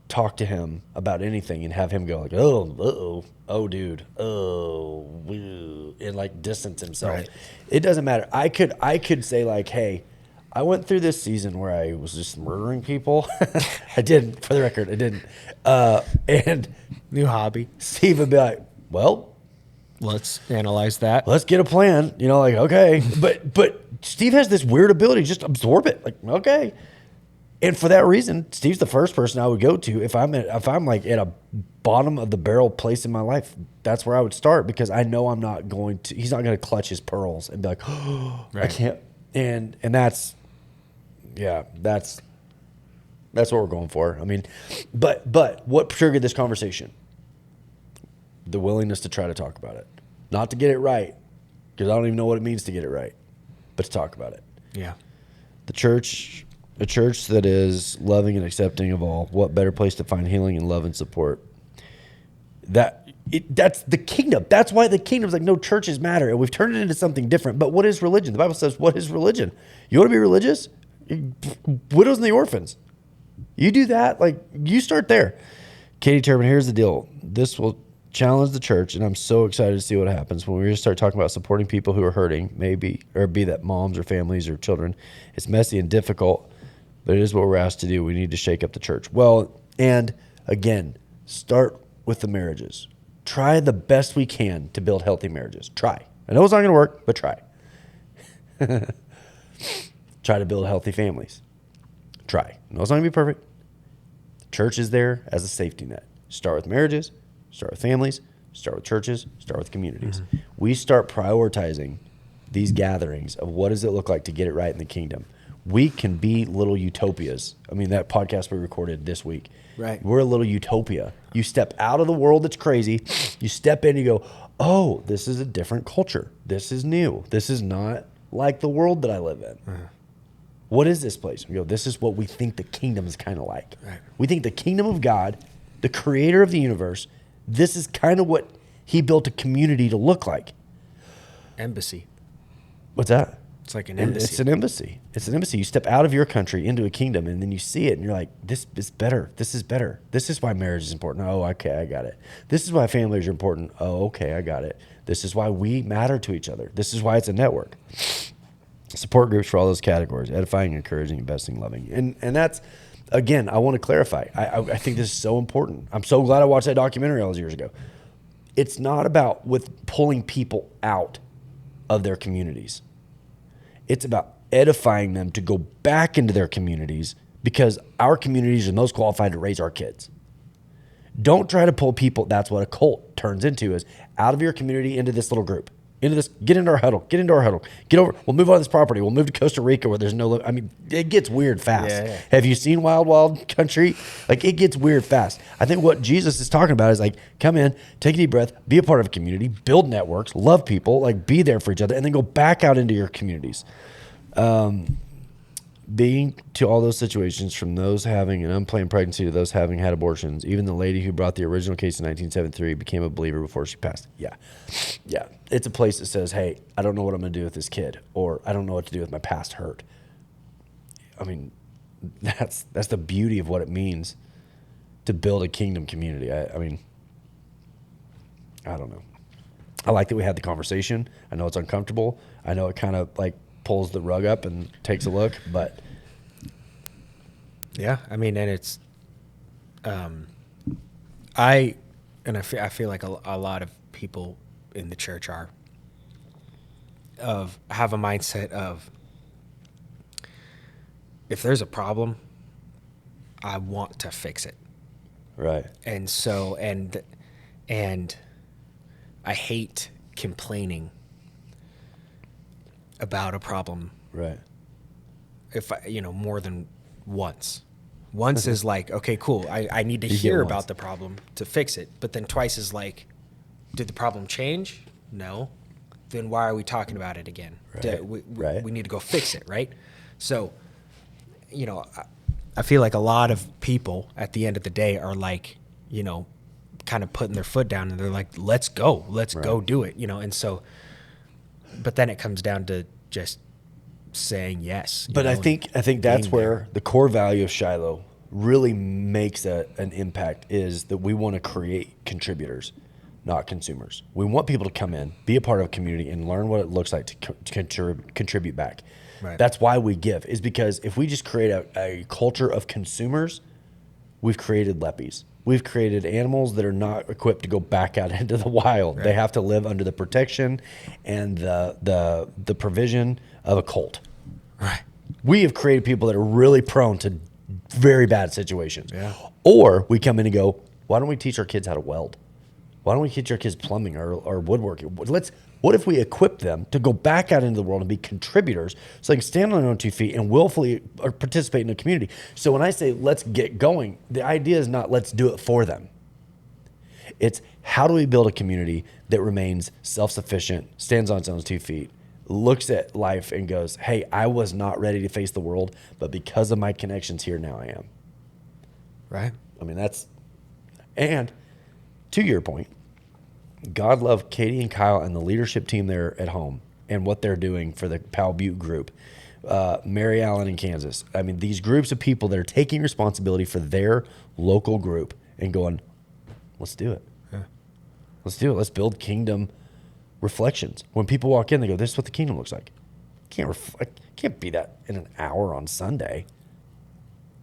talk to him about anything and have him go like, oh, dude, woo, and like distance himself. Right. It doesn't matter. I could say like, hey, I went through this season where I was just murdering people. I didn't, for the record, I didn't. And new hobby. Steve would be like, well, Let's analyze that. Let's get a plan. You know, like, okay. But Steve has this weird ability to just absorb it. Like, okay. And for that reason, Steve's the first person I would go to if I'm like at a bottom of the barrel place in my life. That's where I would start, because I know I'm not going to. He's not going to clutch his pearls and be like, oh, right. I can't. And that's what we're going for. I mean, but what triggered this conversation? The willingness to try to talk about it, not to get it right, because I don't even know what it means to get it right, but to talk about it. Yeah. A church that is loving and accepting of all. What better place to find healing and love and support? That's the kingdom. That's why the kingdom's like, no, churches matter, and we've turned it into something different. But what is religion? The Bible says, what is religion? You want to be religious? Widows and the orphans. You do that, like, you start there. Katie Turbin, here's the deal. This will challenge the church, and I'm so excited to see what happens when we just start talking about supporting people who are hurting, maybe, or be that moms or families or children. It's messy and difficult, but it is what we're asked to do. We need to shake up the church. Well, and again, start with the marriages. Try the best we can to build healthy marriages. Try. I know it's not going to work, but try. Try to build healthy families. Try. I know it's not going to be perfect. The church is there as a safety net. Start with marriages. Start with families, start with churches, start with communities. Mm-hmm. We start prioritizing these gatherings of what does it look like to get it right in the kingdom. We can be little utopias. I mean, that podcast we recorded this week. Right. We're a little utopia. You step out of the world that's crazy. You step in and you go, oh, this is a different culture. This is new. This is not like the world that I live in. Uh-huh. What is this place? We go, this is what we think the kingdom is kind of like. Right. We think the kingdom of God, the creator of the universe, this is kind of what he built a community to look like. Embassy. What's that? It's like an embassy. It's an embassy. It's an embassy. You step out of your country into a kingdom, and then you see it, and you're like, this is better. This is better. This is why marriage is important. Oh, okay, I got it. This is why families are important. Oh, okay, I got it. This is why we matter to each other. This is why it's a network. Support groups for all those categories: edifying, encouraging, investing, loving. And that's, again, I want to clarify. I think this is so important. I'm so glad I watched that documentary all those years ago. It's not about with pulling people out of their communities. It's about edifying them to go back into their communities, because our communities are most qualified to raise our kids. Don't try to pull people. That's what a cult turns into, is out of your community into this little group. Into this, get into our huddle, get over, we'll move on this property, we'll move to Costa Rica where there's no, I mean, it gets weird fast. Yeah. Have you seen Wild Wild Country? Like, it gets weird fast. I think what Jesus is talking about is like, come in, take a deep breath, be a part of a community, build networks, love people, like be there for each other, and then go back out into your communities. Being to all those situations, from those having an unplanned pregnancy to those having had abortions. Even the lady who brought the original case in 1973 became a believer before she passed. Yeah. It's a place that says, hey, I don't know what I'm going to do with this kid, or I don't know what to do with my past hurt. I mean, that's the beauty of what it means to build a kingdom community. I mean, I don't know. I like that we had the conversation. I know it's uncomfortable. I know it kind of like pulls the rug up and takes a look, but yeah, I mean, and it's I feel like a lot of people in the church have a mindset of, if there's a problem, I want to fix it. Right. And so and I hate complaining about a problem. Right. If more than once. Once is like, okay, cool. I need to hear about the problem to fix it. But then twice is like, did the problem change? No. Then why are we talking about it again? Right. We need to go fix it, right? So, I feel like a lot of people at the end of the day are like, kind of putting their foot down, and they're like, let's go do it, and so, but then it comes down to just saying yes. But I think that's where the core value of Shiloh really makes an impact, is that we want to create contributors, not consumers. We want people to come in, be a part of a community, and learn what it looks like to contribute back. Right. That's why we give, is because if we just create a culture of consumers, we've created leppies. we've created animals that are not equipped to go back out into the wild. Right. They have to live under the protection and the provision of a cult. Right. We have created people that are really prone to very bad situations. Yeah. Or we come in and go, why don't we teach our kids how to weld? Why don't we teach our kids plumbing or woodworking? What if we equip them to go back out into the world and be contributors so they can stand on their own 2 feet and willfully participate in the community? So when I say let's get going, the idea is not let's do it for them. It's how do we build a community that remains self-sufficient, stands on its own 2 feet, looks at life and goes, hey, I was not ready to face the world, but because of my connections here, now I am. Right. I mean, and to your point, God love Katie and Kyle and the leadership team there at home and what they're doing for the Powell Butte group. Mary Allen in Kansas. I mean, these groups of people that are taking responsibility for their local group and going, let's do it. Yeah. Let's do it. Let's build kingdom reflections. When people walk in, they go, this is what the kingdom looks like. Can't be that in an hour on Sunday.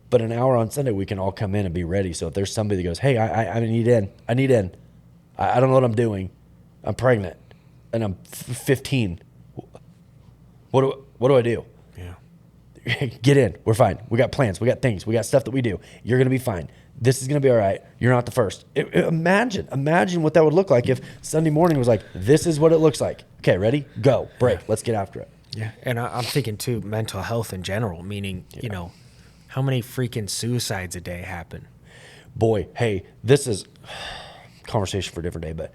But an hour on Sunday, we can all come in and be ready. So if there's somebody that goes, hey, I need in. I don't know what I'm doing. I'm pregnant and I'm 15. What do I do? Yeah. Get in. We're fine. We got plans. We got things. We got stuff that we do. You're going to be fine. This is going to be all right. You're not the first. Imagine what that would look like if Sunday morning was like, this is what it looks like. Okay, ready? Go. Break. Let's get after it. Yeah. And I'm thinking too, mental health in general, meaning, how many freaking suicides a day happen? Boy, hey, this is conversation for a different day, but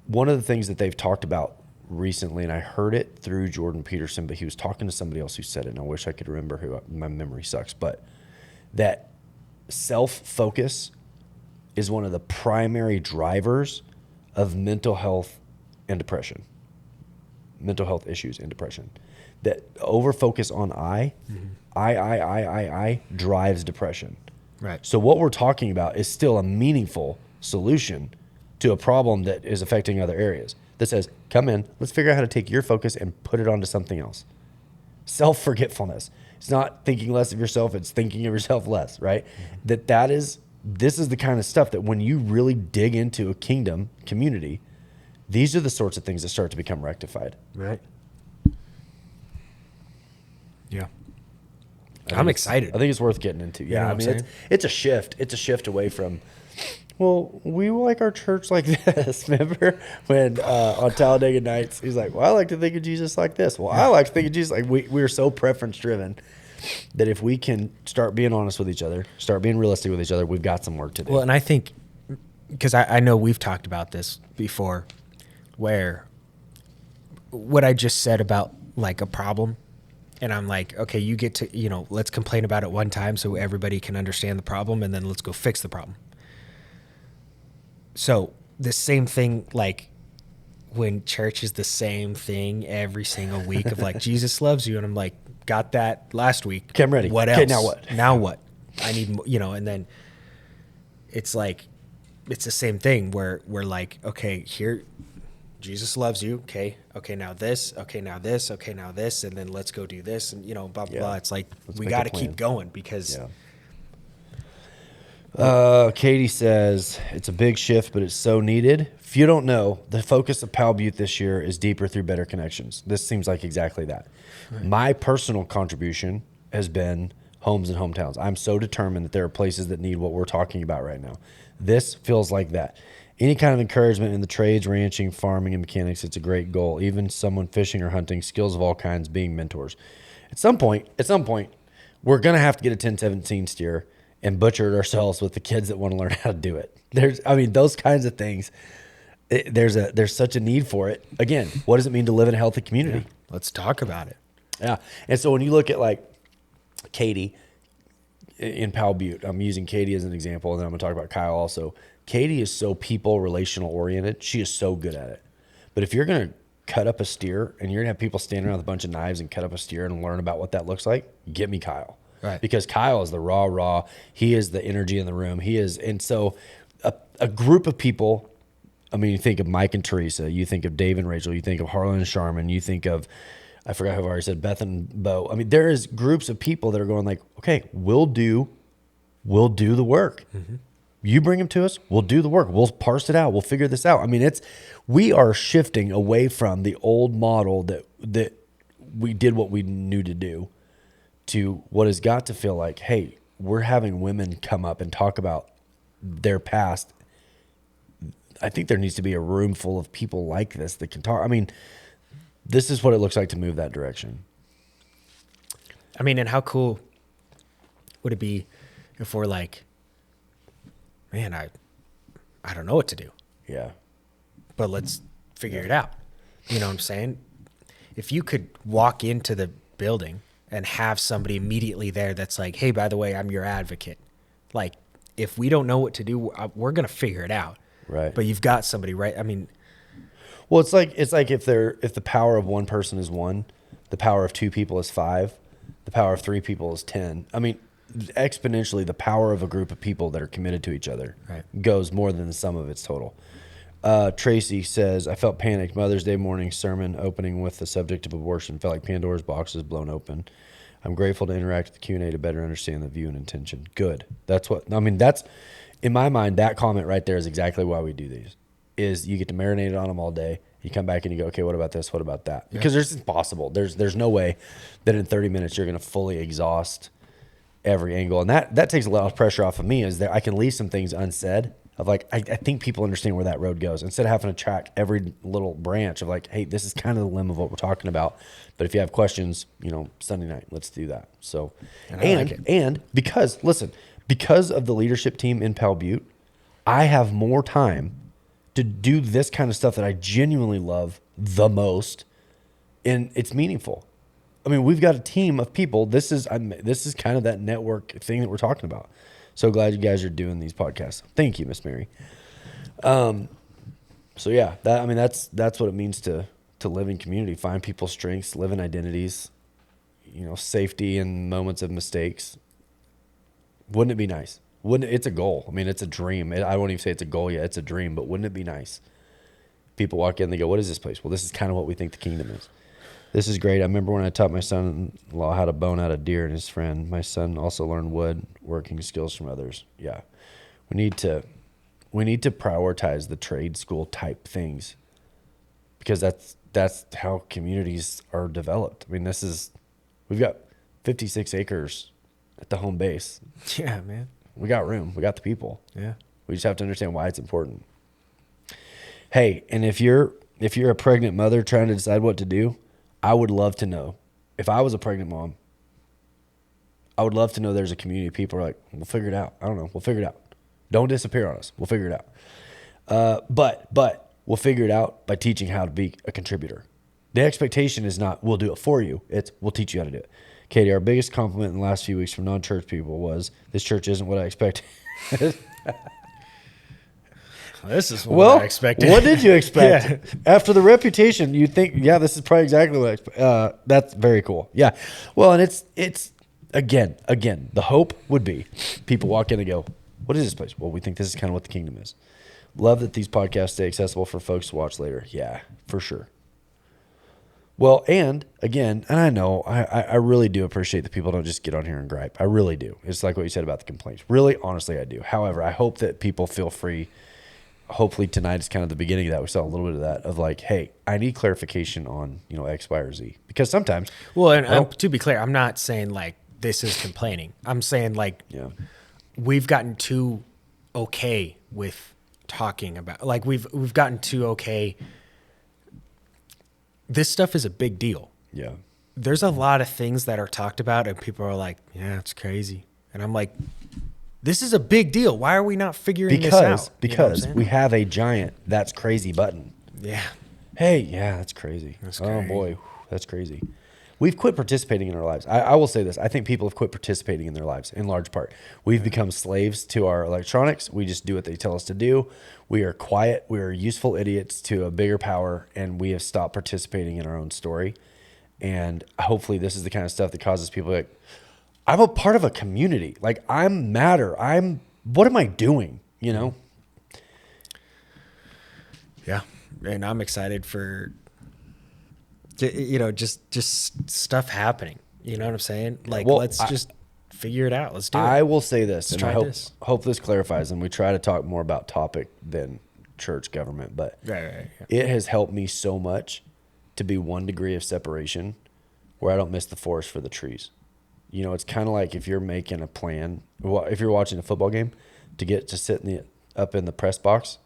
one of the things that they've talked about recently, and I heard it through Jordan Peterson, but he was talking to somebody else who said it, and I wish I could remember who. My memory sucks, but that self-focus is one of the primary drivers of mental health and depression, mental health issues and depression. That over-focus on I drives depression. Right. So what we're talking about is still a meaningful solution to a problem that is affecting other areas. That says, come in, let's figure out how to take your focus and put it onto something else. Self-forgetfulness. It's not thinking less of yourself, it's thinking of yourself less, right? Mm-hmm. This is the kind of stuff that when you really dig into a kingdom community, these are the sorts of things that start to become rectified. Right. Yeah. I'm excited. I think it's worth getting into. Yeah, I mean, it's a shift. It's a shift away from, well, we like our church like this. Remember when on Talladega Nights, he's like, well, I like to think of Jesus like this. Well, I like to think of Jesus like we are so preference driven that if we can start being honest with each other, start being realistic with each other, we've got some work to do. Well, and I think, because I know we've talked about this before, where what I just said about like a problem, and I'm like, okay, you get to, let's complain about it one time so everybody can understand the problem, and then let's go fix the problem. So the same thing, like when church is the same thing every single week of like, Jesus loves you. And I'm like, got that last week. Okay, I'm ready. What else? Okay, now what? Now what? I need, and then it's like, it's the same thing where we're like, okay, here, Jesus loves you. Okay, now this. Okay, now this. Okay, now this. And then let's go do this. And, blah, blah, blah. It's like, we got to keep going because. Yeah. Katie says, it's a big shift, but it's so needed. If you don't know, the focus of Powell Butte this year is deeper through better connections. This seems like exactly that. Right. My personal contribution has been homes and hometowns. I'm so determined that there are places that need what we're talking about right now. This feels like that. Any kind of encouragement in the trades, ranching, farming, and mechanics, it's a great goal. Even someone fishing or hunting, skills of all kinds, being mentors. At some point, we're going to have to get a 1017 steer and butcher it ourselves with the kids that want to learn how to do it. Those kinds of things, there's such a need for it. Again, what does it mean to live in a healthy community? Yeah. Let's talk about it. Yeah. And so when you look at like Katie in Powell Butte, I'm using Katie as an example, and then I'm going to talk about Kyle also. Katie is so people relational oriented. She is so good at it. But if you're going to cut up a steer and you're going to have people standing around with a bunch of knives and cut up a steer and learn about what that looks like, get me Kyle. Right. Because Kyle is the raw. He is the energy in the room. And so a group of people, you think of Mike and Teresa, you think of Dave and Rachel, you think of Harlan and Sharman, you think of, I forgot who I've already said, Beth and Bo. There is groups of people that are going like, okay, we'll do the work. Mm-hmm. You bring them to us. We'll do the work. We'll parse it out. We'll figure this out. I mean, we are shifting away from the old model that we did what we knew to do to what has got to feel like, hey, we're having women come up and talk about their past. I think there needs to be a room full of people like this that can talk. I mean, this is what it looks like to move that direction. I mean, and how cool would it be if we're like, man, I don't know what to do, Yeah. but let's figure it out. You know what I'm saying? If you could walk into the building and have somebody immediately there that's like, hey, by the way, I'm your advocate. Like, if we don't know what to do, we're going to figure it out. Right. But you've got somebody, right? I mean, Well, it's like if the power of one person is 1, the power of 2 people is 5, the power of 3 people is 10. I mean, exponentially, the power of a group of people that are committed to each other goes more than the sum of its total. Tracy says, I felt panicked. Mother's Day morning sermon opening with the subject of abortion felt like Pandora's box is blown open. I'm grateful to interact with the Q&A to better understand the view and intention. Good. That's in my mind, that comment right there is exactly why we do these. Is you get to marinate on them all day. You come back and you go, okay, what about this? What about that? Because it's impossible. There's no way that in 30 minutes you're going to fully exhaust every angle. And that takes a lot of pressure off of me, is that I can leave some things unsaid of like, I think people understand where that road goes, instead of having to track every little branch of like, hey, this is kind of the limb of what we're talking about. But if you have questions, Sunday night, let's do that. So, and because of the leadership team in Powell Butte, I have more time to do this kind of stuff that I genuinely love the most, and it's meaningful. I mean, we've got a team of people. This is kind of that network thing that we're talking about. So glad you guys are doing these podcasts. Thank you, Miss Mary. So yeah, that's what it means to live in community, find people's strengths, live in identities, safety in moments of mistakes. Wouldn't it be nice? It's a goal. I mean, it's a dream. I won't even say it's a goal yet. It's a dream, but wouldn't it be nice? People walk in, they go, what is this place? Well, this is kind of what we think the kingdom is. This is great. I remember when I taught my son-in-law how to bone out a deer and his friend. My son also learned woodworking skills from others. Yeah. We need to prioritize the trade school type things, because that's how communities are developed. I mean, we've got 56 acres at the home base. yeah, man. We got room. We got the people. Yeah. We just have to understand why it's important. Hey, and if you're a pregnant mother trying to decide what to do, I would love to know. If I was a pregnant mom, I would love to know there's a community of people who are like, we'll figure it out. I don't know. We'll figure it out. Don't disappear on us. We'll figure it out. But we'll figure it out by teaching how to be a contributor. The expectation is not we'll do it for you. It's we'll teach you how to do it. Katie, our biggest compliment in the last few weeks from non-church people was, this church isn't what I expected. This is what I expected. What did you expect? Yeah. After the reputation, you think, yeah, this is probably exactly what I expect. That's very cool. Yeah. Well, and it's again, the hope would be people walk in and go, what is this place? Well, we think this is kind of what the kingdom is. Love that these podcasts stay accessible for folks to watch later. Yeah, for sure. Well, and again, and I know, I really do appreciate that people don't just get on here and gripe. I really do. It's like what you said about the complaints. Really, honestly, I do. However, I hope that people feel free. Hopefully tonight is kind of the beginning of that. We saw a little bit of that of like, hey, I need clarification on, X, Y, or Z. Because sometimes. Well, and to be clear, I'm not saying like this is complaining. I'm saying like we've gotten too okay with talking about, like we've gotten too okay. This stuff is a big deal. Yeah. There's a lot of things that are talked about and people are like, yeah, it's crazy. And I'm like, this is a big deal. Why are we not figuring this out? Because we have a giant "that's crazy" button. Yeah. Hey, yeah, that's crazy. That's oh crazy. Boy, that's crazy. We've quit participating in our lives. I will say this. I think people have quit participating in their lives in large part. We've become slaves to our electronics. We just do what they tell us to do. We are quiet. We are useful idiots to a bigger power, and we have stopped participating in our own story. And hopefully this is the kind of stuff that causes people like, I'm a part of a community. Like, I'm matter. What am I doing? Yeah. And I'm excited for, just stuff happening. You know what I'm saying? Like, let's just figure it out. Let's do it. I will say this, and try I this. hope this clarifies, and we try to talk more about topic than church government, but Right. Yeah. it has helped me so much to be 1 degree of separation where I don't miss the forest for the trees. You know, it's kind of like if you're making a plan, if you're watching a football game, to get to sit up in the press box,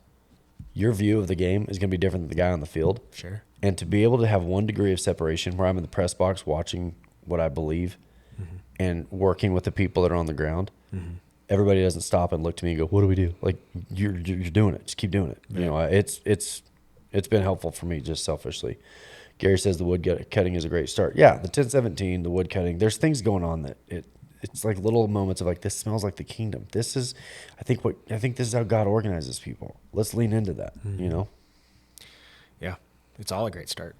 your view of the game is going to be different than the guy on the field. Sure. And to be able to have 1 degree of separation where I'm in the press box watching what I believe and working with the people that are on the ground, everybody doesn't stop and look to me and go, "What do we do?" Like, you're doing it. Just keep doing it. Yeah. You know, it's been helpful for me just selfishly. Gary says the wood cutting is a great start. Yeah, the 1017, the wood cutting. There's things going on that it's like little moments of like, this smells like the kingdom. This is, I think this is how God organizes people. Let's lean into that. You know. Yeah. It's all a great start.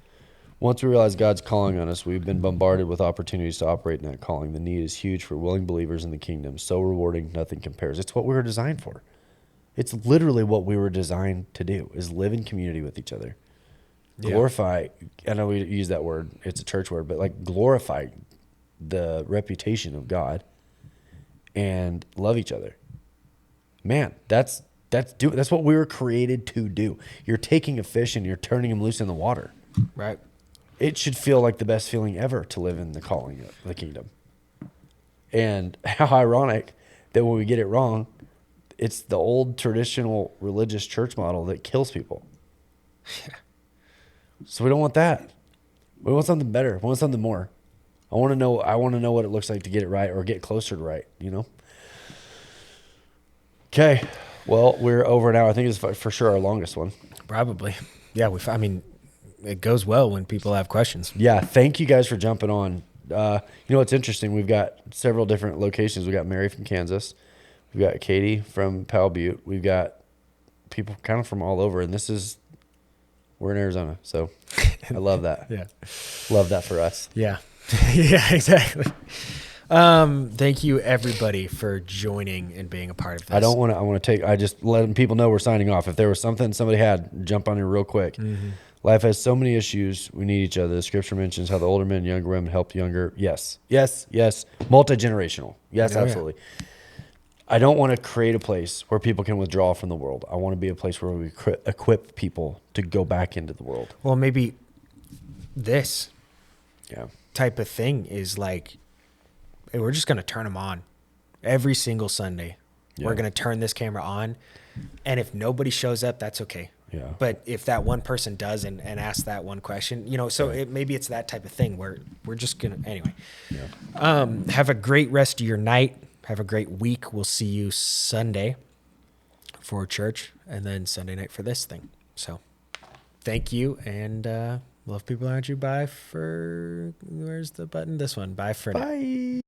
Once we realize God's calling on us, we've been bombarded with opportunities to operate in that calling. The need is huge for willing believers in the kingdom. So rewarding, nothing compares. It's what we were designed for. It's literally what we were designed to do, is live in community with each other. Yeah. Glorify, I know we use that word, it's a church word, but like glorify the reputation of God and love each other. Man, that's what we were created to do. You're taking a fish and you're turning him loose in the water. Right. It should feel like the best feeling ever to live in the calling of the kingdom. And how ironic that when we get it wrong, it's the old traditional religious church model that kills people. So we don't want that. We want something better. We want something more. I want to know what it looks like to get it right or get closer to right, you know? Okay. Well, we're over an hour. I think it's for sure our longest one. Probably. Yeah. I mean, it goes well when people have questions. Yeah. Thank you guys for jumping on. You know, it's interesting. We've got several different locations. We got Mary from Kansas. We've got Katie from Powell, Butte. We've got people kind of from all over, and we're in Arizona. So I love that. Yeah. Love that for us. Yeah. Yeah, exactly. Thank you everybody for joining and being a part of this. I just letting people know we're signing off. If there was something somebody had, jump on here real quick. Life has so many issues. We need each other. The scripture mentions how the older men and younger women help younger. Yes. Multi-generational. Yes, Oh, yeah. absolutely. I don't want to create a place where people can withdraw from the world. I want to be a place where we equip people to go back into the world. Well, maybe this Yeah. type of thing is like, hey, we're just going to turn them on every single Sunday. Yeah. We're going to turn this camera on. And if nobody shows up, that's okay. Yeah. But if that one person does and asks that one question, you know, so maybe it's that type of thing where we're just going to, anyway. Yeah. Have a great rest of your night. Have a great week. We'll see you Sunday for church and then Sunday night for this thing. So thank you. And love people around you. Bye for, where's the button? This one. Bye for now. Bye.